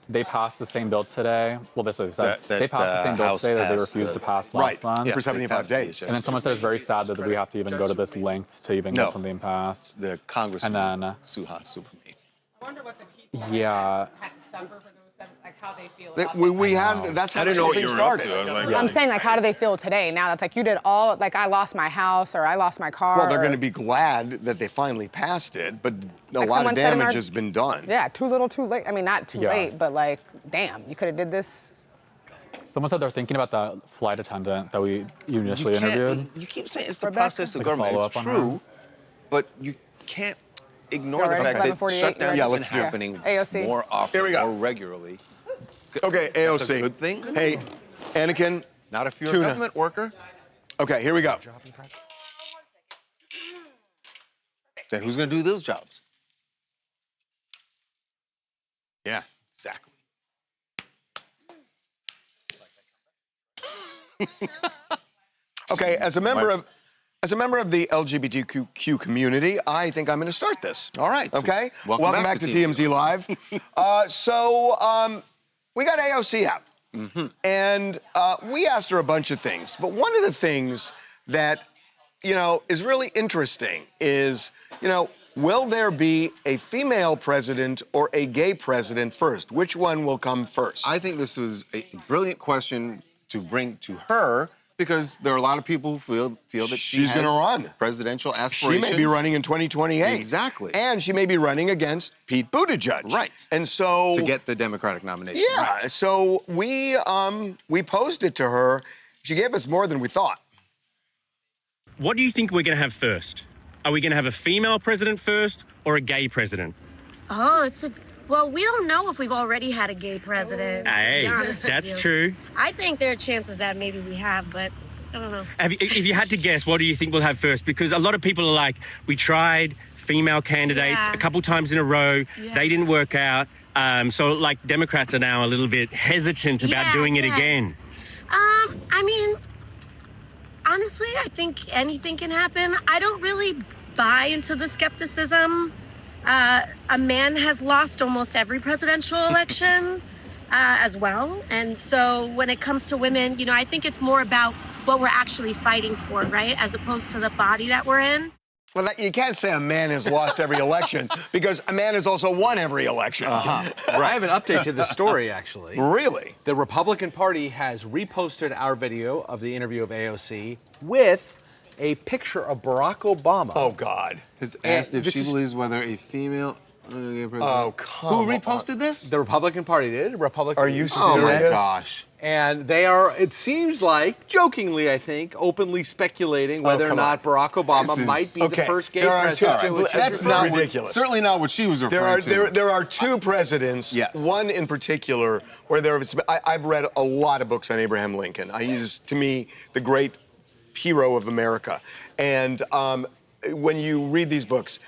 they passed the same bill today. Well, this is what they said. That They passed the same bill House today that they passed refused to pass last Right. month. Yeah, for 75 days. And then someone said it's very sad that we have to even go to this length to even get something passed. the Congressman And then, Suha Superman. I wonder what the people yeah. had to suffer for those, like how they feel That about we that. had, that's how I the didn't know whole what thing you were up started. to. I was like, I'm saying, like, how do they feel today? Now that's like you did all, like I lost my house or I lost my car. Well, they're or- going to be glad that they finally passed it, but a Like lot of someone said in damage our- has been done. Yeah, too little, too late. I mean, not too late, but like, damn, you could have did this. Someone said they're thinking about the flight attendant that you initially interviewed. You keep saying it's the Rebecca? process of Like a government. follow-up It's on true, but you can't ignore Y'all the ready? fact that 11:48, shutdowns you have ready? been happening AOC. more often, Here we go. more regularly. Okay, That's AOC. a good thing. Hey, Anakin. Not if you're Tuna. a government worker. Okay, here we go. Then who's going to do those jobs? Yeah, exactly. Okay, as a member of the LGBTQ community, I think I'm going to start this. All right. Okay. Welcome back to to TMZ Live. We got AOC out, and we asked her a bunch of things. But one of the things that is really interesting is will there be a female president or a gay president first? Which one will come first? I think this was a brilliant question to bring to her Because there are a lot of people who feel that she's going to run. Presidential aspirations. She may be running in 2028. Exactly. And she may be running against Pete Buttigieg. Right. And so to get the Democratic nomination. Yeah. Right. So we posed it to her. She gave us more than we thought. What do you think we're going to have first? Are we going to have a female president first or a gay president? Oh, well, we don't know if we've already had a gay president. Hey, to be honest with that's you. true. I think there are chances that maybe we have, but I don't know. If you had to guess, what do you think we'll have first? Because a lot of people are like, we tried female candidates a couple times in a row. Yeah. They didn't work out. So, like, Democrats are now a little bit hesitant about doing it again. I mean, honestly, I think anything can happen. I don't really buy into the skepticism. A man has lost almost every presidential election as well. And so when it comes to women, you know, I think it's more about what we're actually fighting for, right? As opposed to the body that we're in. Well, you can't say a man has lost every election because a man has also won every election. I have an update to this story, actually. Really? The Republican Party has reposted our video of the interview of AOC with a picture of Barack Obama. Oh, God. Has asked if she believes whether a female Oh, come Who reposted this? The Republican Party did. Republican. Are you serious? Oh, my gosh. And they are, it seems like, jokingly, I think, openly speculating whether or not Barack Obama might be the first gay president. That's not ridiculous. Certainly not what she was referring to. There are two presidents, one in particular, where I've read a lot of books on Abraham Lincoln. He's, to me, the great hero of America. And when you read these books,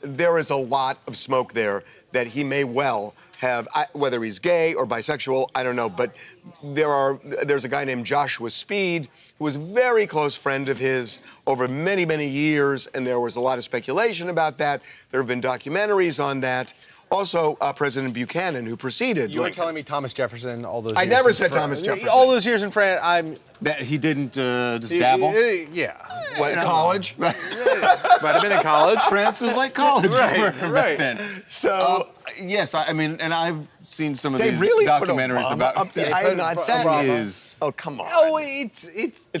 there is a lot of smoke there that he may well have, whether he's gay or bisexual, I don't know, but there's a guy named Joshua Speed who was a very close friend of his over many, many years, and there was a lot of speculation about that. There have been documentaries on that. Also, President Buchanan, who preceded You were Lincoln. telling me Thomas Jefferson all those years. I never in said France. Thomas Jefferson. All those years in France, That he didn't just dabble? Yeah. What, in college? Might have been in college. France was like college back right. then. So, yes, I mean, and I've seen some of they these really put documentaries Obama about. up there. They I put have not said Obama. it. Is. Oh, come on. Oh, it's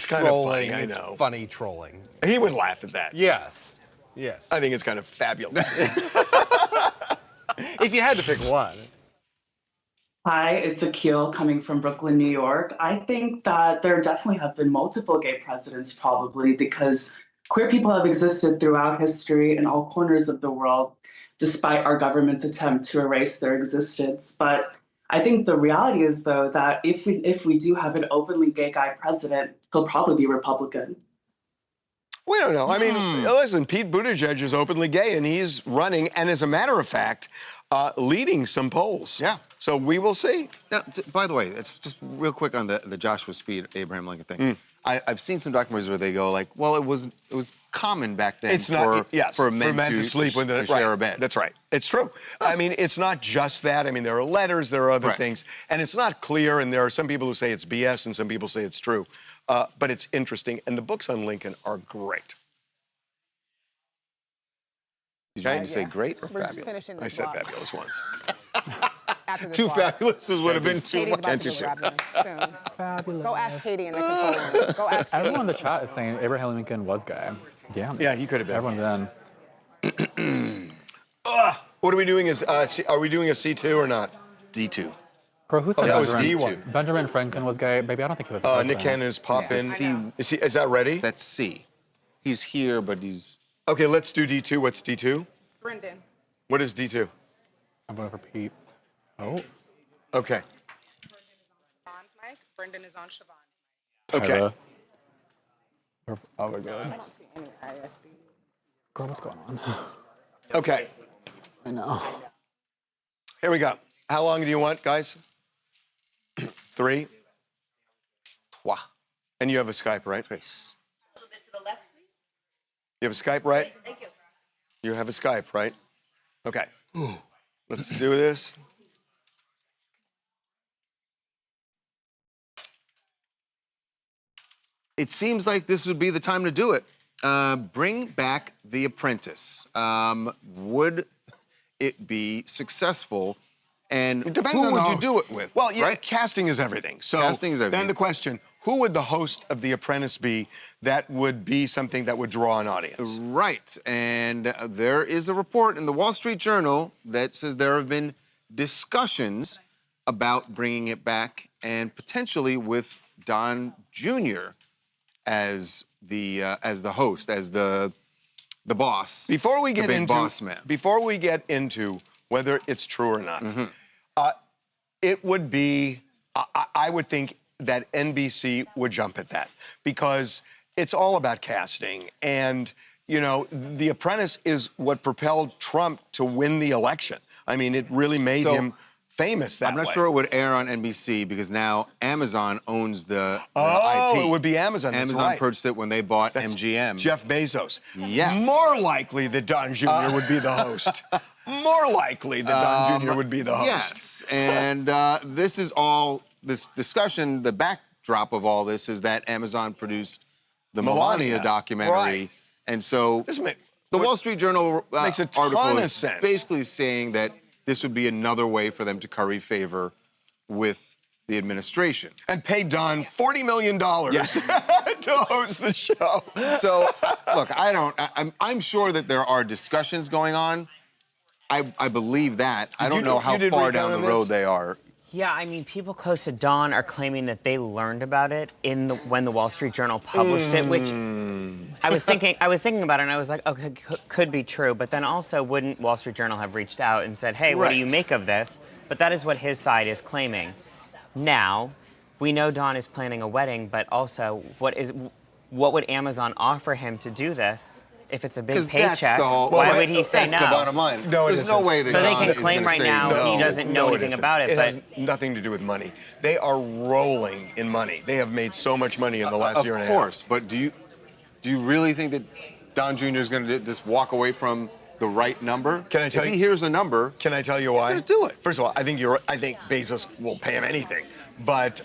kind of trolling. funny, I It's know. funny trolling. He would laugh at that. Yes. Yes. I think it's kind of fabulous. If you had to pick one. Hi, it's Akil coming from Brooklyn, New York. I think that there definitely have been multiple gay presidents, probably, because queer people have existed throughout history in all corners of the world, despite our government's attempt to erase their existence. But I think the reality is, though, that if we do have an openly gay guy president, he'll probably be Republican. We don't know. I mean, listen, Pete Buttigieg is openly gay, and he's running, and as a matter of fact, leading some polls. Yeah. So we will see. Now, by the way, it's just real quick on the Joshua Speed, Abraham Lincoln thing. I've seen some documentaries where they go like, well, it was common back then for men to sleep with to share a bed. That's right. It's true. I mean, it's not just that. I mean, there are letters, there are other things, and it's not clear. And there are some people who say it's BS, and some people say it's true. But it's interesting, and the books on Lincoln are great. Did you want to say great or We're fabulous? finishing I this said block. fabulous once. After this Too block. fabulous would have been too Katie's much. about to go grab them soon. Fabulous. Go ask Katie in the control room. Go ask Katie. Everyone in the chat is saying Abraham Lincoln was gay. Damn. Yeah, he could have been. Everyone's in. What are we doing? Are we doing a C2 or not? D2. Girl, who said that was Benjamin? D1. Benjamin Franklin was gay. Baby, I don't think he was a Nick president. Cannon's pop in. C. Is that ready? That's C. He's here, but he's. Okay, let's do D2. What's D2? Brendan. What is D2? I'm going for Pete. Oh. Okay. Siobhan's mic. Brendan is on Siobhan's. Okay. Oh my God. I don't see any ISD. Girl, what's going on? Okay. I know. Here we go. How long do you want, guys? 3. Trois. And you have a Skype, right? Tres. A little bit to the left, please. You have a Skype, right? Thank you. You have a Skype, right? Okay. Let's do this. It seems like this would be the time to do it. Bring back The Apprentice. Would it be successful And It depends who on the would you host. do it with? Well, yeah, right? casting is everything. So Casting is everything. then the question, who would the host of The Apprentice be that would be something that would draw an audience? Right, and there is a report in the Wall Street Journal that says there have been discussions about bringing it back and potentially with Don Jr. as the host, as the boss. Before we get the big into boss man. Before we get into whether it's true or not, it would be. I would think that NBC would jump at that because it's all about casting, and you know, The Apprentice is what propelled Trump to win the election. I mean, it really made him famous that way. I'm not sure it would air on NBC because now Amazon owns the Oh, IP. it would be Amazon. That's Amazon right. purchased it when they bought MGM. Jeff Bezos. Yes. More likely that Don Jr. would be the host. More likely that Don Jr. would be the host. Yes, and this discussion, the backdrop of all this is that Amazon produced the Melania documentary. Right. And so the Wall Street Journal makes a ton article of is sense. basically saying that this would be another way for them to curry favor with the administration. And pay Don $40 million to host the show. So, look, I'm sure that there are discussions going on. I believe that. I don't know how far down the road they are. Yeah, I mean, people close to Don are claiming that they learned about it when the Wall Street Journal published it, which I was thinking about it, and I was like, okay, could be true. But then also, wouldn't Wall Street Journal have reached out and said, hey, what do you make of this? But that is what his side is claiming. Now, we know Don is planning a wedding, but also, what would Amazon offer him to do this? If it's a big paycheck, why would he say no? That's the bottom line. No, There's no way that so they Don can is claim gonna right say now no. he doesn't know anything about it. It But has nothing to do with money. They are rolling in money. They have made so much money in the last year and a half. Of course, but do you really think that Don Jr. is going to just walk away from the right number? Can I tell you? If he hears a number, can I tell you why? He's going to do it. First of all, I think Bezos will pay him anything. But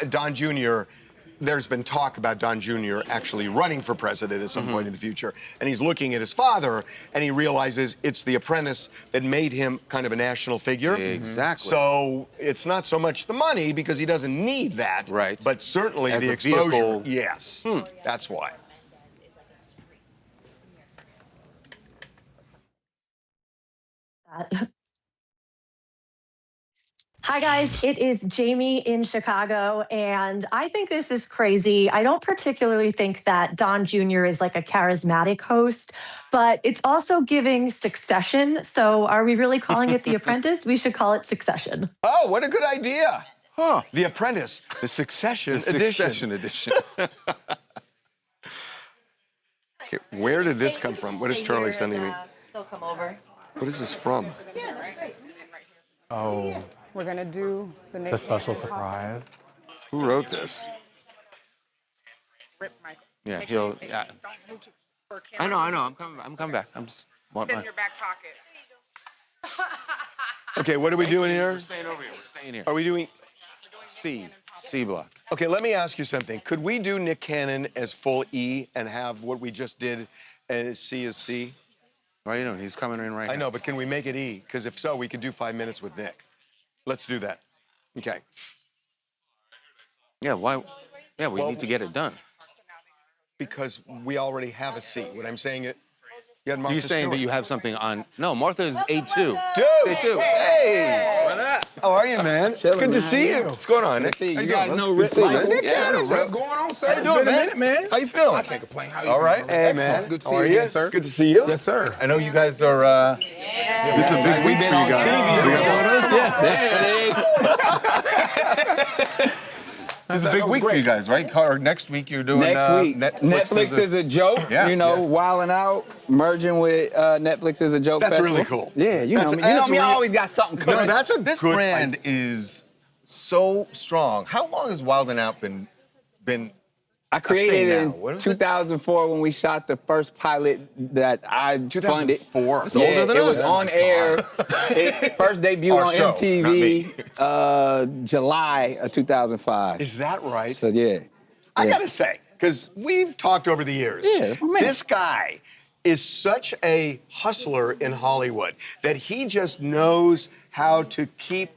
Don Jr., there's been talk about Don Jr. actually running for president at some point in the future. And he's looking at his father, and he realizes it's The Apprentice that made him kind of a national figure. Exactly. So it's not so much the money, because he doesn't need that. Right. But certainly As the a exposure. vehicle. Yes. That's why. Hi guys, it is Jamie in Chicago, and I think this is crazy. I don't particularly think that Don Jr. is like a charismatic host, but it's also giving Succession. So are we really calling it The Apprentice? We should call it Succession. Oh, what a good idea. Huh. The Apprentice, the Succession edition. Succession edition. Okay, where did this come from? What is Charlie sending me? They'll come over. What is this from? Yeah, that's great. Oh, We're gonna do the special surprise. Who wrote this? Yeah, he'll. Yeah. I know. I'm coming back. I'm just. It's in your back pocket. Okay, what are we doing here? We're staying over here. We're staying here. Are we doing C block? Okay, let me ask you something. Could we do Nick Cannon as full E and have what we just did as C as C? Why are you doing? He's coming in right now. I know, but can we make it E? Because if so, we could do 5 minutes with Nick. Let's do that. Okay. Yeah, why? Yeah, we need to get it done. Because we already have a C. What I'm saying it. You had Martha You're saying Stewart. that you have something on? No, Martha is A2. Dude! A2. Hey! What up? How are you, man? It's good to see you. What's going on, Nick? See, How you doing, guys brother? know Good Rick to see you, Michaels? man. Yeah, What's Rick. going on, sir? How you doing, It's been a man? minute, man. How you feeling? I can't complain. How you All doing? right. Hey, man. Excellent. Good to see How are you you? again, sir. It's good to see you. Yes, sir. I know you guys are. This is a big week We've been for on you guys. TV. Yeah. This is a big week for you guys, right? Or next week you're doing Next week, Netflix is a joke. Yeah, you know, yes. wilding out, merging with Netflix is a joke. That's festival. really cool. Yeah, you know me. You know me. I always got something No, coming. that's a This good brand is so strong. How long has Wildin' Out been I created it now? What in is it? 2004 when we shot the first pilot that I funded. 2004. It's Yeah, older than it us. was on air. It first debuted Our on show, MTV July of 2005. Is that right? So yeah. I gotta say, because we've talked over the years. Yeah, that's my man. This guy is such a hustler in Hollywood that he just knows how to keep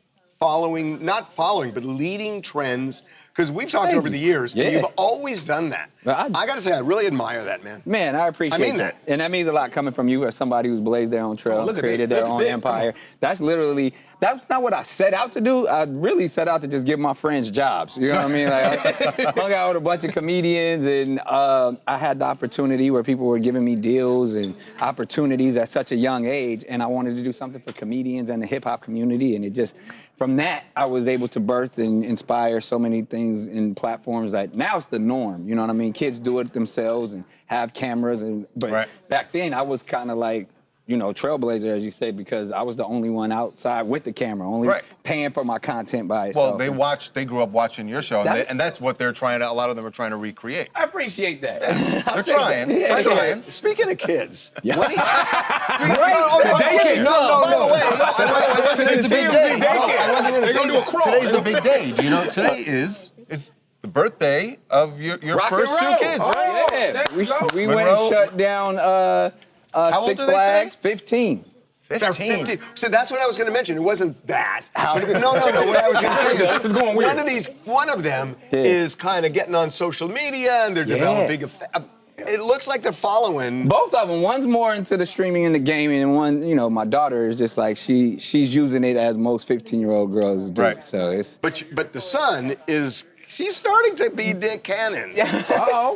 not following, but leading trends. Because we've talked over the years, and you've always done that. I got to say, I really admire that, man. Man, I appreciate that. And that means a lot coming from you as somebody who's blazed their own trail, created their own empire. That's not what I set out to do. I really set out to just give my friends jobs. You know what I mean? Like, I hung out with a bunch of comedians, and I had the opportunity where people were giving me deals and opportunities at such a young age, and I wanted to do something for comedians and the hip-hop community, and it just, from that, I was able to birth and inspire so many things in platforms that now it's the norm, you know what I mean? Kids do it themselves and have cameras, but back then I was kind of like, you know, trailblazer, as you said, because I was the only one outside with the camera, only paying for my content by itself. Well, they grew up watching your show, and that's what they're trying to, a lot of them are trying to recreate. I appreciate that. They're trying. By the way, speaking of kids, Yeah. what do you... Today's a big day. I wasn't going to say that. Today's a big day. Do you know, today is the birthday of your first two kids, right? Yeah. We went and shut down Six Flags, 15. 15. So that's what I was going to mention. It wasn't that. No. What I was going to say is, it's going weird. One of them is kind of getting on social media, and they're developing it looks like they're following. Both of them. One's more into the streaming and the gaming, and one, you know, my daughter is just like she's using it as most 15-year-old girls do. Right. So it's. But the son is. He's starting to be Dick Cannon.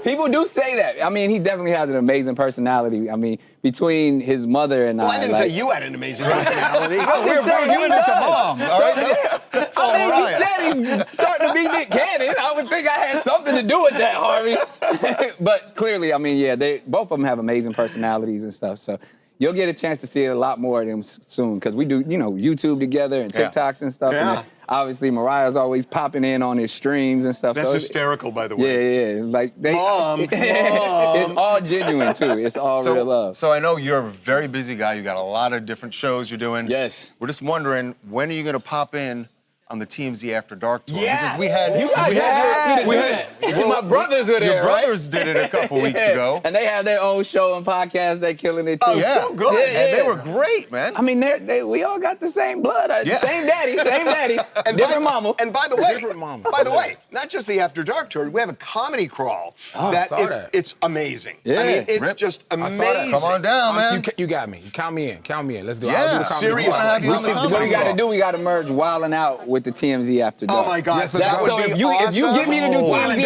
People do say that. I mean, he definitely has an amazing personality. I mean, between his mother and I didn't say you had an amazing personality. We're giving it to Mom. All right? You said he's starting to be Nick Cannon. I would think I had something to do with that, Harvey. But clearly, I mean, yeah, both of them have amazing personalities and stuff. So you'll get a chance to see a lot more of them soon, because we do, you know, YouTube together and TikToks and stuff. Yeah. And obviously, Mariah's always popping in on his streams and stuff. That's so hysterical, by the way. Yeah. Like Mom. It's all genuine too. It's all real love. So I know you're a very busy guy. You got a lot of different shows you're doing. Yes. We're just wondering, when are you going to pop in on the TMZ After Dark tour? Yes. Because we had... You guys asked me to do that. My brothers were there, Your brothers did it a couple weeks ago. And they have their own show and podcast. They're killing it too. Oh, so good. And they were great, man. I mean, we all got the same blood. Same daddy, and different mama. And by the way, different mama. By the way, not just the After Dark tour, we have a comedy crawl it's amazing. Yeah. I mean, it's just amazing. Come on down, man. You got me. Count me in. Count me in. Let's do it. Yeah, seriously. What we got to do, we got to merge Wildin' Out with the TMZ After Dark. Oh my God. So if you get me to do TMZ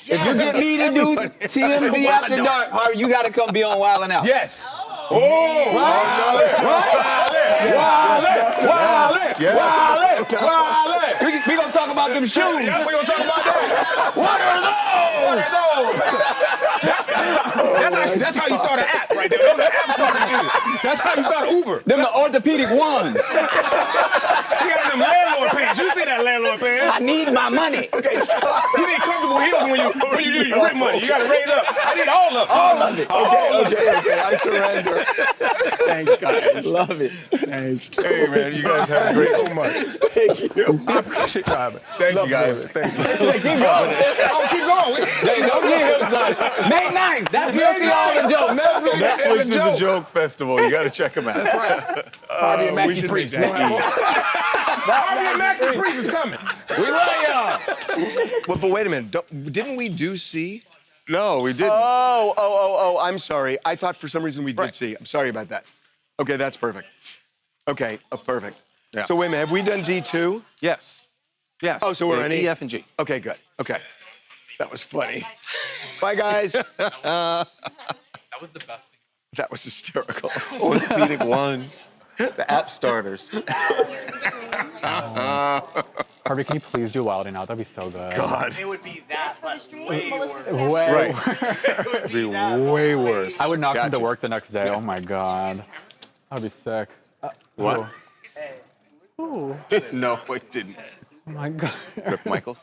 if you get me to do TMZ After Dark, Harvey, you got to come be on Wildin' Out. Yes. We gonna talk about them shoes. We gonna talk about that. What are those? That's how you start an app right there. Those are app starting shoes. That's how you start Uber. Them the orthopedic ones. You got them landlord pants. You see that landlord pants? I need my money. Okay, you need comfortable heels when you do your rent money. You gotta raise up. I need all of it. All of it. Okay, I surrender. Thanks, guys. Love it. Thanks. Hey, man, you guys have a great so much. Thank you. I appreciate y'all. Thank you, guys. Thank you. Keep going. Oh, keep going. Don't get him started. May 9th. That's filthy all the jokes. Netflix is a joke festival. You got to check them out. That's right. Harvey and Maxie Priest. Harvey and Maxie Priest is coming. We love y'all. Well, but wait a minute. Didn't we do C? No, we didn't. Oh, I'm sorry. I thought for some reason we did C. I'm sorry about that. Okay, that's perfect. Okay, perfect. Yeah. So wait a minute, have we done D2? Yes. Yes. Oh, so we're on E, F, and G. Okay, good. Okay. That was funny. Bye, guys. That was the best thing. That was hysterical. Orthopedic ones. The app starters. Harvey, can you please do Wildin' Out? That'd be so good. God. It would be that much Way It would be way worse. I would not come to work the next day. Oh my God. That'd be sick. What? Ooh. No, it didn't. Oh my God. Rip Michaels.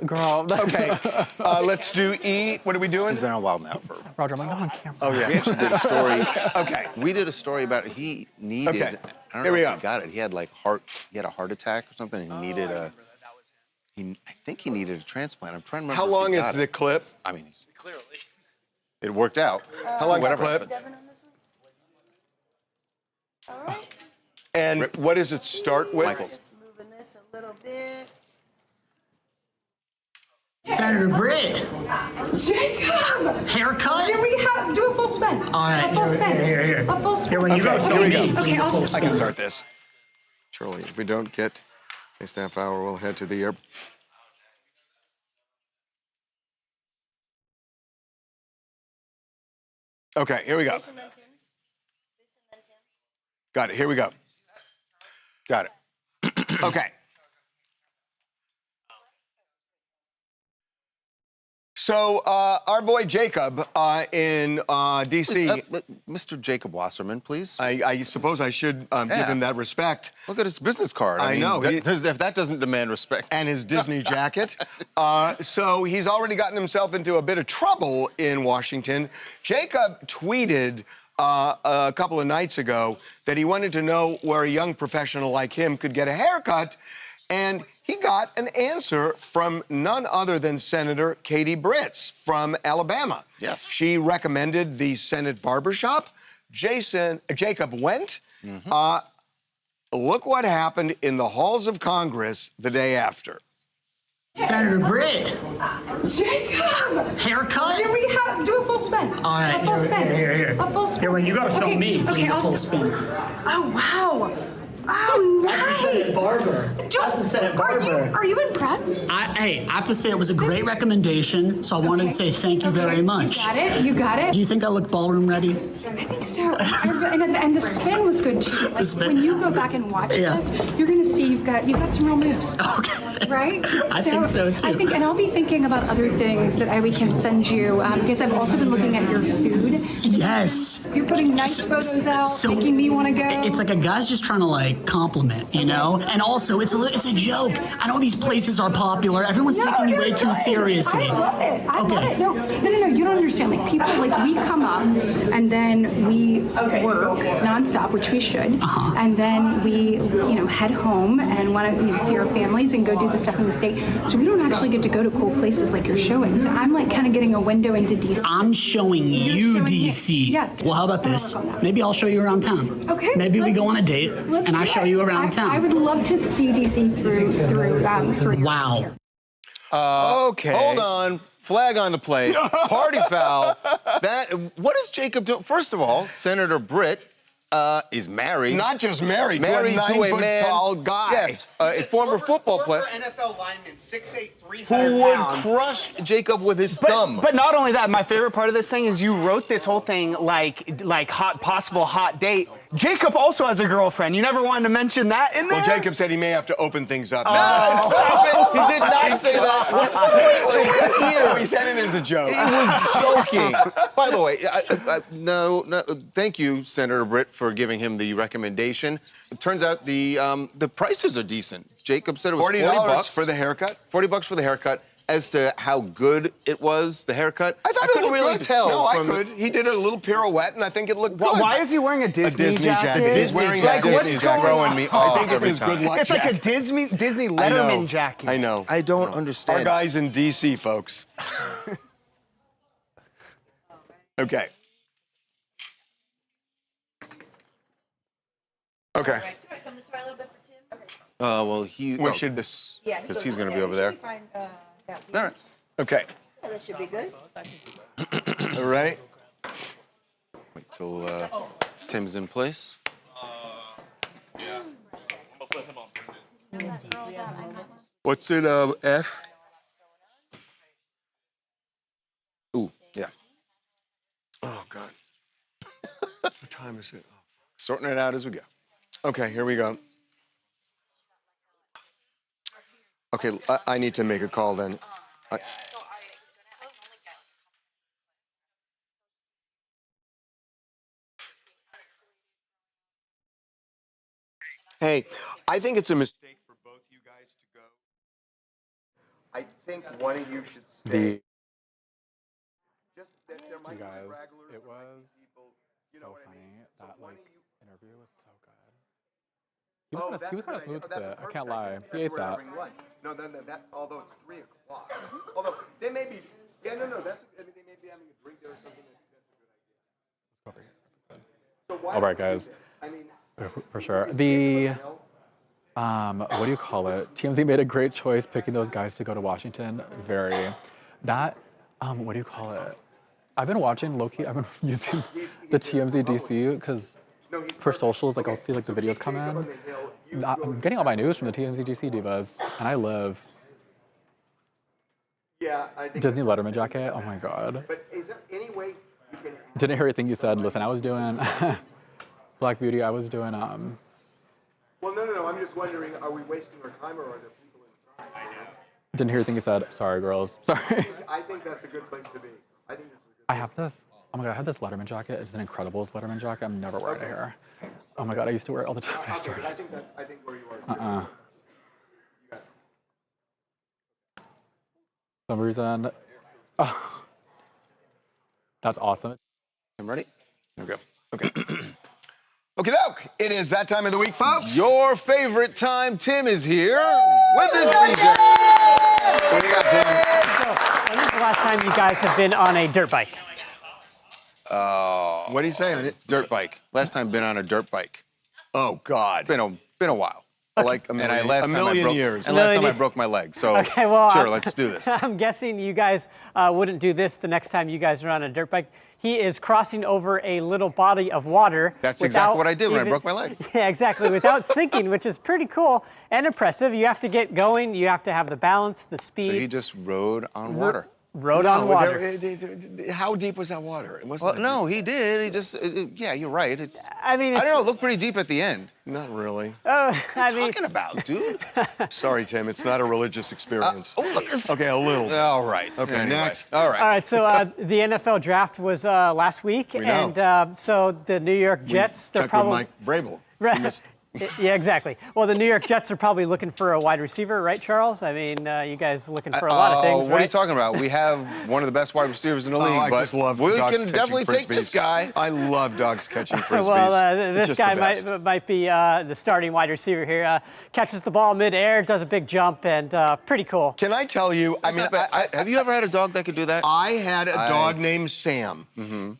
Girl. Okay, let's do E. What are we doing? He's been on Wild now for... Roger, I'm not on camera. Oh, yeah. We actually did a story. Okay. We did a story about he needed... Okay. I don't Here know we if go. he got it. He had like he had a heart attack or something, and he needed a... I think he needed a transplant. I'm trying to remember. How long is the clip? I mean... Clearly. it worked out. How long Whatever. clip? And what does it start with? Michael's. Moving this a little bit. Senator Britt. Jacob! Haircut? Can we do a full spin? All right, A full spin. here. A full spin. Here, when you go film me, Okay, I'll I can start this. Charlie, if we don't get a half hour, we'll head to the air. Okay, here we go. Got it, here we go. Got it. Okay. So, our boy Jacob in D.C. Mr. Jacob Wasserman, please. I suppose I should give him that respect. Look at his business card. I mean, know. if that doesn't demand respect. And his Disney jacket. So he's already gotten himself into a bit of trouble in Washington. Jacob tweeted a couple of nights ago that he wanted to know where a young professional like him could get a haircut. And he got an answer from none other than Senator Katie Britt from Alabama. Yes. She recommended the Senate barbershop. Jacob went. Look what happened in the halls of Congress the day after. Senator Britt. Jacob! Haircut? Can we do a full spin? All right, a full spin. Here. A full spin. Here, when you gotta film me, okay, please, I'll full spin. Oh, wow. Oh, nice. That's the Senate barber. That's the Senate barber. Are you impressed? Hey, I have to say it was a great recommendation, so I wanted to say thank you very much. You got it? You got it? Do you think I look ballroom ready? I think so. And the spin was good too. Like when you go back and watch this, you're gonna see you've got some real moves. Okay. Right? I think so too. And I'll be thinking about other things that we can send you because I've also been looking at your food. Yes. You're putting nice photos out, making me want to go. It's like a guy's just trying to like compliment, you know? And also, it's a joke. I know these places are popular. Everyone's taking you way too seriously. I love it. I love it. No. You don't understand. Like people, like we come up and then we work nonstop, which we should, and then we, head home and want to, see our families and go do the stuff in the state. So we don't actually get to go to cool places like you're showing. So I'm like kind of getting a window into DC. I'm showing you DC. Yes. Well, how about this? Maybe I'll show you around town. Okay. Maybe we go on a date and I show you around town. I would love to see DC through. Wow. Okay. Hold on. Flag on the play. Party foul. What is Jacob doing? First of all, Senator Britt is married. Not just married to a 9-foot tall guy. Yes, a former football player. NFL lineman, 6'8", 300 Who would pounds. crush Jacob with his thumb. But not only that, my favorite part of this thing is you wrote this whole thing like possible hot date. Jacob also has a girlfriend. You never wanted to mention that in there? Well, Jacob said he may have to open things up. No, stop it. He did not say that. He said it as a joke. He was joking. By the way, no, thank you, Senator Britt, for giving him the recommendation. It turns out the prices are decent. Jacob said it was $40 for the haircut. $40 for the haircut. As to how good it was, the haircut, I couldn't really tell. No, I could. He did a little pirouette, and I think it looked good. Why is he wearing a Disney jacket? He's wearing that Disney jacket. Throwing me off. I think it's his good luck It's like a Disney Letterman jacket. I know. I don't understand. Our guy's in D.C., folks. Okay. Okay. Come this way a little bit for Tim. Well, We should this Yeah, because he's going to be over there. All right. Okay. That should be good. Ready? Wait till Tim's in place. What's it, F? Ooh, yeah. Oh, God. What time is it? Sorting it out as we go. Okay, here we go. Okay, I need to make a call then. Hey, I think it's a mistake for both you guys to go. I think one of you should stay. Just that there might be stragglers. It was people, you know so what I mean? funny. That interview was so good. He Oh, was that's kind of smooth Oh, with that's a it. I perfect can't lie. idea. He That's ate where that. having lunch. No, that although it's 3 o'clock. Although they may be, yeah, no, that's, I mean, they may be All right, guys. For sure. The, what do you call it? TMZ made a great choice picking those guys to go to Washington. That, what do you call it? I've been watching low-key, I've been using the TMZ DC because for socials, like I'll see like the videos come in. I'm getting all my news from the TMZ DC divas, and I live. Disney Letterman jacket, oh my God. But is there any way you can... Didn't hear everything you said. Listen, I was doing Black Beauty, I was doing Well, no, I'm just wondering, are we wasting our time or are there people inside? Didn't hear anything you said. Sorry, girls. Sorry. I think that's a good place to be. I have this. Oh my God, I have this Letterman jacket. It's an Incredibles Letterman jacket. I'm never wearing it here. Oh my God, I used to wear it all the time. I think where you are. For some reason. Oh. That's awesome. I'm ready. Here we go. Okay. Okie doke. It is that time of the week, folks. Your favorite time. Tim is here with his DJ. What do you got, Tim? So, when was the last time you guys have been on a dirt bike? What do you say on it? Dirt bike. Last time been on a dirt bike. Oh God. Been a while. Like a million years. And last time I broke my leg. So okay, well, sure, let's do this. I'm guessing you guys wouldn't do this the next time you guys are on a dirt bike. He is crossing over a little body of water. That's exactly what I did when I broke my leg. Yeah, exactly, without sinking, which is pretty cool and impressive. You have to get going. You have to have the balance, the speed. So he just rode on water. Rode on water. How deep was that water? It Well, wasn't. no, he did. He just, yeah, you're right. I mean, I don't know. It looked pretty deep at the end. Not really. Oh, what are you talking about, dude? Sorry, Tim. It's not a religious experience. Look. Okay, a little. All right. Okay, anyway. next. All right. All right, so the NFL draft was last week, and so the New York Jets, they're probably Mike Vrabel. Right. Yeah, exactly. Well, the New York Jets are probably looking for a wide receiver, right, Charles? I mean, you guys are looking for a lot of things, right? What are you talking about? We have one of the best wide receivers in the league, I but just love we dogs can definitely take this guy. I love dogs catching frisbees. Well, this guy might be the starting wide receiver here. Catches the ball midair, does a big jump, and pretty cool. Can I tell you? I mean, have you ever had a dog that could do that? I had a dog named Sam,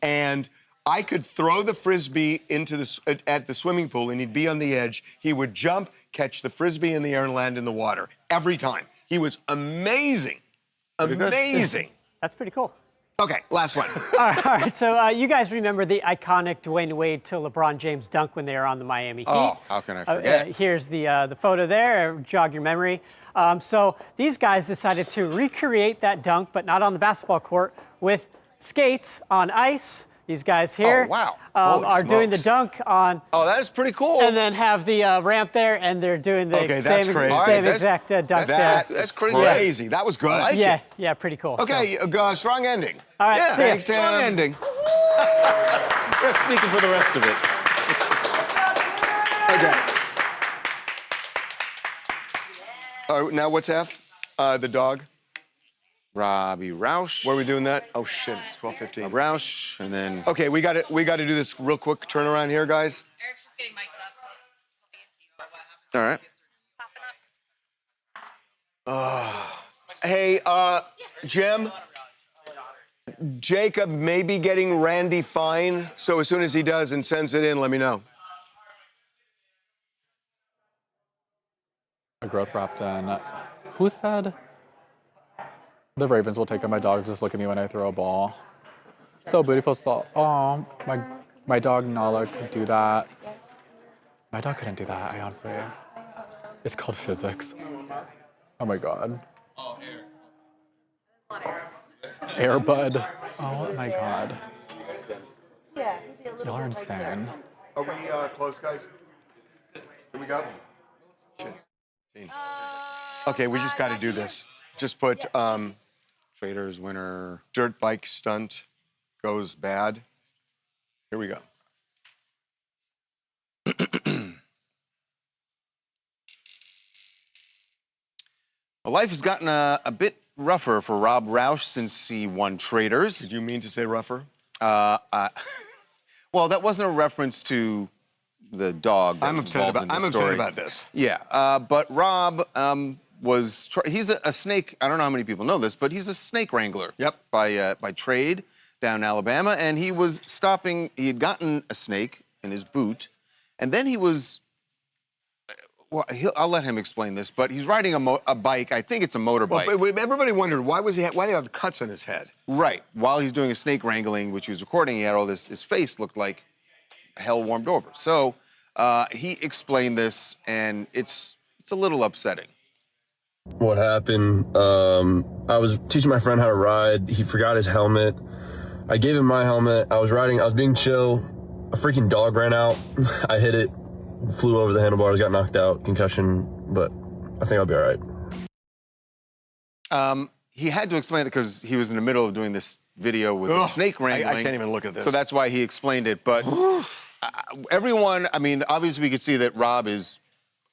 and I could throw the frisbee into at the swimming pool, and he'd be on the edge. He would jump, catch the frisbee in the air, and land in the water every time. He was amazing, amazing. That's pretty cool. Okay, last one. All right, so you guys remember the iconic Dwayne Wade to LeBron James dunk when they were on the Miami Heat? Oh, how can I forget? Here's the photo there, jog your memory. So these guys decided to recreate that dunk, but not on the basketball court, with skates on ice. These guys here are doing the dunk on. Oh, that is pretty cool. And then have the ramp there, and they're doing the same exact dunk there. That's crazy. Yeah. That was good. Yeah, pretty cool. Okay, strong ending. All right, thanks, Tim. Strong ending. We're not speaking for the rest of it. Okay. All right, now what's F? The dog. Robbie Roush. Where are we doing that? Oh shit, it's 12:15. Roush, and then. Okay, we got to do this real quick turnaround here, guys. Eric's just getting mic'd up. Hey, Jim. Jacob may be getting Randy fine, so as soon as he does and sends it in, let me know. A growth wrapped in. Who said? The Ravens will take on my dogs. Just look at me when I throw a ball. So beautiful. So, oh, my dog Nala could do that. My dog couldn't do that. I honestly. It's called physics. Oh my God. Oh, air. Air Bud. Oh my God. Yeah. Y'all are insane. Are we close, guys? Here we go. Shit. Okay, we just got to do this. Just put. Traders winner. Dirt bike stunt goes bad. Here we go. Well, life has gotten a bit rougher for Rob Roush since he won Traders. Did you mean to say rougher? Well, that wasn't a reference to the dog. I'm upset about this. Yeah, but Rob he's a snake. I don't know how many people know this, but he's a snake wrangler. Yep. By trade, down in Alabama, and he was stopping. He had gotten a snake in his boot, and then he was. Well, I'll let him explain this, but he's riding a bike. I think it's a motorbike. Well, but everybody wondered why did he have cuts on his head? Right. While he's doing a snake wrangling, which he was recording, he had all this. His face looked like hell warmed over. So he explained this, and it's a little upsetting. What happened? I was teaching my friend how to ride. He forgot his helmet. I gave him my helmet. I was being chill. A freaking dog ran out. I hit it. Flew over the handlebars, got knocked out, concussion, but I think I'll be all right. He had to explain it because he was in the middle of doing this video with the snake wrangling. I can't even look at this. So that's why he explained it. But everyone, I mean, obviously we could see that Rob is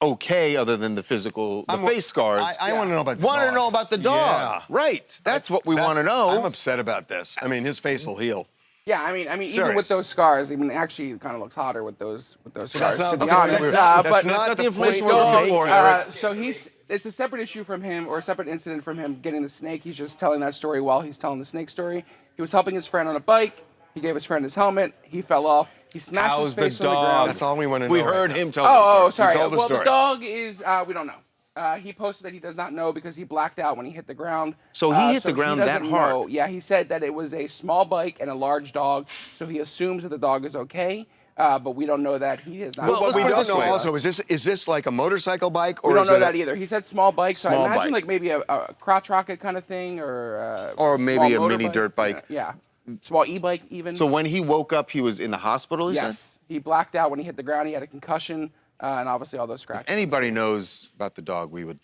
okay other than the physical, face scars. I want to know about the dog. Want to know about the dog. Yeah. Right. That's what we want to know. I'm upset about this. I mean, his face will heal. Yeah, I mean, Serious. even with those scars, actually, it kind of looks hotter with those scars. Not, to be okay, honest, that's not the information we're looking for. So it's a separate issue from him, or a separate incident from him getting the snake. He's just telling that story while he's telling the snake story. He was helping his friend on a bike. He gave his friend his helmet. He fell off. He smashed his face on the ground. That's all we want to know. We heard him tell the Oh, story. sorry. He told the Well, story. the dog is, we don't know. He posted that he does not know because he blacked out when he hit the ground. So he hit the ground that doesn't hard? know. Yeah, he said that it was a small bike and a large dog, so he assumes that the dog is okay, but we don't know that. He is not. Well, what we don't know also, is this like a motorcycle bike? Or We don't is know it that either. He said small bike, so I Small imagine bike. like maybe a crotch rocket kind of thing, or maybe small a mini motorbike. dirt bike. Yeah, small e-bike even. So when he woke up, he was in the hospital, he said? Yes, he blacked out when he hit the ground. He had a concussion, and obviously all those scratches. If anybody knows about the dog, we would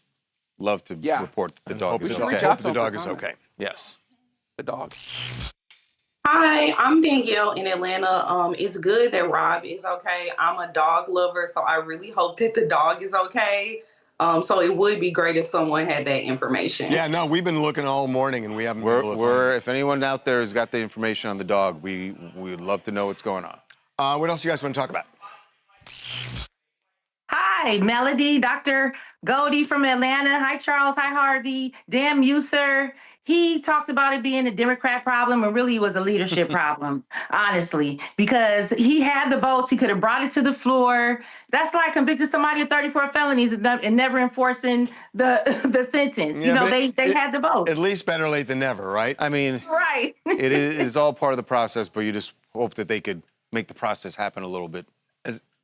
love to report that the dog is okay. Hope the dog is okay. Yes. The dog. Hi, I'm Danielle in Atlanta. It's good that Rob is okay. I'm a dog lover, so I really hope that the dog is okay. So it would be great if someone had that information. Yeah, no, we've been looking all morning and we haven't been able to find it. If anyone out there has got the information on the dog, we would love to know what's going on. What else you guys want to talk about? Hi, Melody, Dr. Goldie from Atlanta. Hi, Charles. Hi, Harvey. Damn you, sir. He talked about it being a Democrat problem, and really it was a leadership problem, honestly, because he had the votes. He could have brought it to the floor. That's like convicting somebody of 34 felonies and never enforcing the sentence. Yeah, they had the votes. At least better late than never, right? I mean, Right. it is all part of the process, but you just hope that they could make the process happen a little bit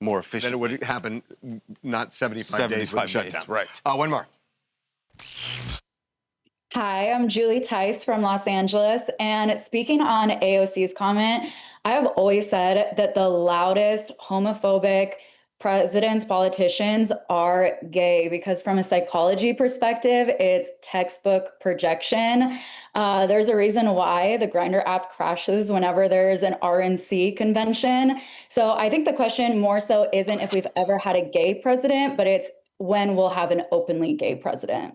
more efficient. That it would happen not 75 days with the 75 days, shutdown. right. One more. Hi, I'm Julie Tice from Los Angeles. And speaking on AOC's comment, I have always said that the loudest homophobic presidents, politicians are gay, because from a psychology perspective, it's textbook projection. There's a reason why the Grindr app crashes whenever there's an RNC convention. So I think the question more so isn't if we've ever had a gay president, but it's when we'll have an openly gay president.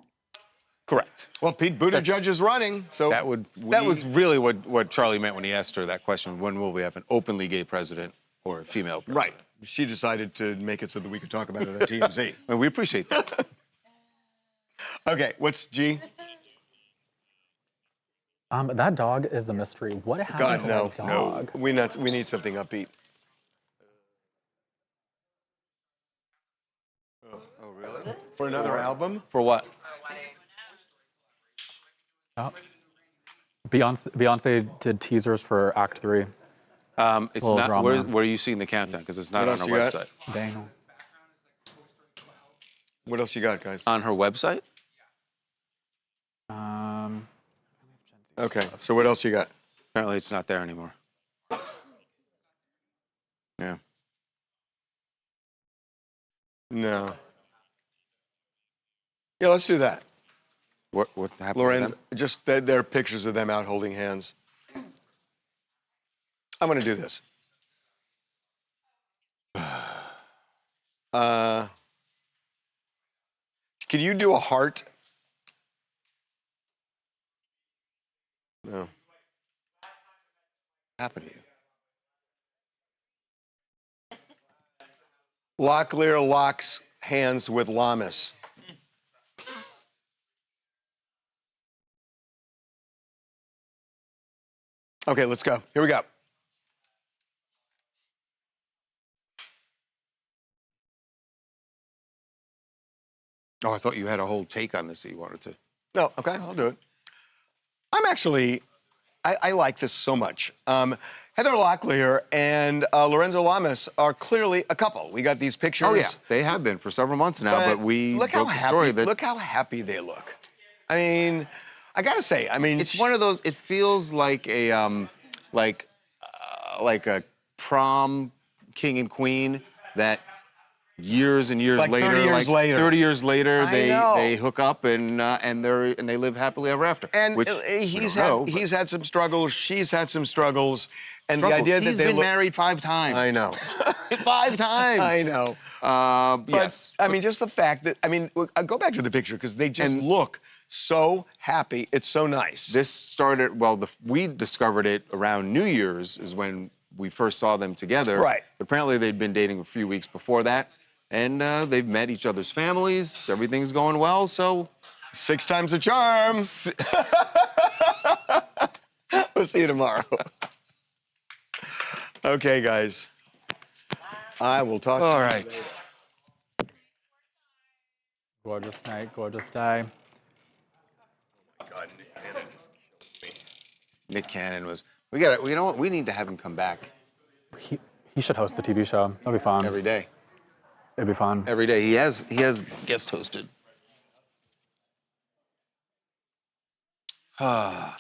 Correct. Well, Pete Buttigieg is running, so that was really what Charlie meant when he asked her that question. When will we have an openly gay president or a female president? Right. She decided to make it so that we could talk about it on TMZ. And we appreciate that. Okay, what's G? That dog is the mystery. What happened to that dog? No. We need something upbeat. Oh, really? For another album? For what? Oh. Beyonce did teasers for Act 3. It's not. Where are you seeing the countdown? Because it's not on her website. Dang. What else you got, guys? On her website? Okay, so what else you got? Apparently it's not there anymore. Yeah. No. Yeah, let's do that. What's happening? Lorenz, just there are pictures of them out holding hands. I'm going to do this. Can you do a heart? No. What happened to you? Locklear locks hands with Lamas. Okay, let's go. Here we go. Oh, I thought you had a whole take on this that you wanted to. No, okay, I'll do it. I'm actually, I like this so much. Heather Locklear and Lorenzo Lamas are clearly a couple. We got these pictures. Oh yeah, they have been for several months now, but we look how broke the happy. story that Look how happy they look. I mean, I gotta say, I mean, it's one of those. It feels like a like a prom king and queen that years and years Like later, 30 years later. 30 years later, I know. they hook up and they live happily ever after. and which he's had some struggles. She's had some struggles, and the idea that he's they been look. married 5 times. I know. 5 times. I know. But, Yes. I mean, just the fact that, I mean, go back to the picture because they just look so happy. It's so nice. This started, well, we discovered it around New Year's is when we first saw them together. Right. Apparently they'd been dating a few weeks before that. And they've met each other's families. Everything's going well, so. 6 times the charm. We'll see you tomorrow. Okay, guys. I will talk to you. All right. Gorgeous night, gorgeous day. God, Nick Cannon is killing me. Nick Cannon was. You know what? We need to have him come back. He should host a TV show. That'd be fun. Every day. It'd be fun. Every day. He has guest hosted. Yo,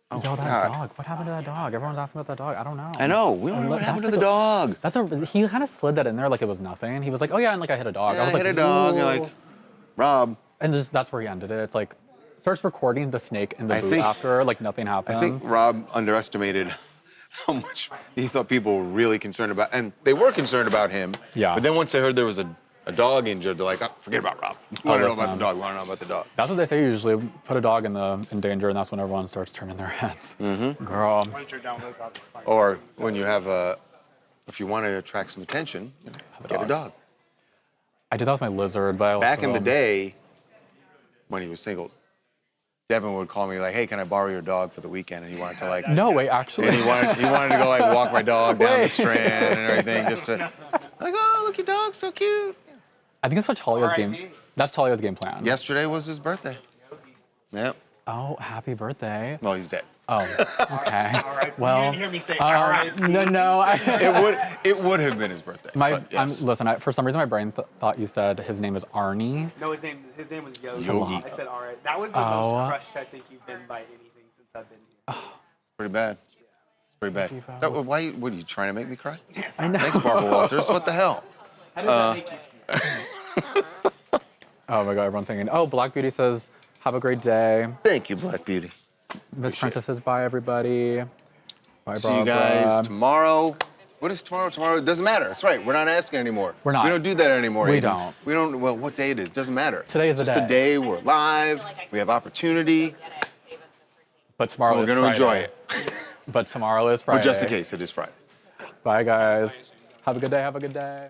that dog. What happened to that dog? Everyone's asking about that dog. I don't know. I know. We don't know what happened to the dog. He kind of slid that in there like it was nothing. He was like, oh yeah, and like I hit a dog. Yeah, I was I like, hit a dog. You're like, Rob. And just that's where he ended it. It's like starts recording the snake in the boot after like nothing happened. I think Rob underestimated how much he thought people were really concerned about, and they were concerned about him. Yeah. But then once they heard there was a dog injured, they're like, oh, forget about Rob. We want to know about the dog. We want to know about the dog. That's what they say usually. Put a dog in danger, and that's when everyone starts turning their heads. Mm-hmm. Girl. Or when you have if you want to attract some attention, get a dog. I did that with my lizard, but I also, Back in the day, when he was single, Devin would call me like, hey, can I borrow your dog for the weekend? And he wanted to like. No, wait, actually. And he wanted to go like walk my dog down the Strand and everything just to, like, oh, look, your dog's so cute. I think that's what Talia's game. That's Talia's game plan. Yesterday was his birthday. Yep. Oh, happy birthday. Well, he's dead. Oh, okay. Well, you didn't hear me say R.I.P. No. It would have been his birthday. Yes. Listen, for some reason my brain thought you said his name is Arnie. No, his name was Yogi. Yogi. I said all right. That was the most crushed I think you've been by anything since I've been here. Pretty bad. It's pretty bad. What are you trying to make me cry? Yes. I know. Thanks, Barbara Walters. What the hell? How does that make you feel? Oh my God, everyone's singing. Oh, Black Beauty says, have a great day. Thank you, Black Beauty. Miss Princess says, bye, everybody. Bye, See you guys tomorrow. What is tomorrow? Tomorrow, it doesn't matter. That's right. We're not asking anymore. We're not. We don't do that anymore. We Aiden. don't. We don't, well, what day it is, doesn't matter. Today is the Just day. the day we're live. We have opportunity. But tomorrow We're is going to Friday. enjoy it. But tomorrow is Friday. But just in case, it is Friday. Bye, guys. Have a good day. Have a good day.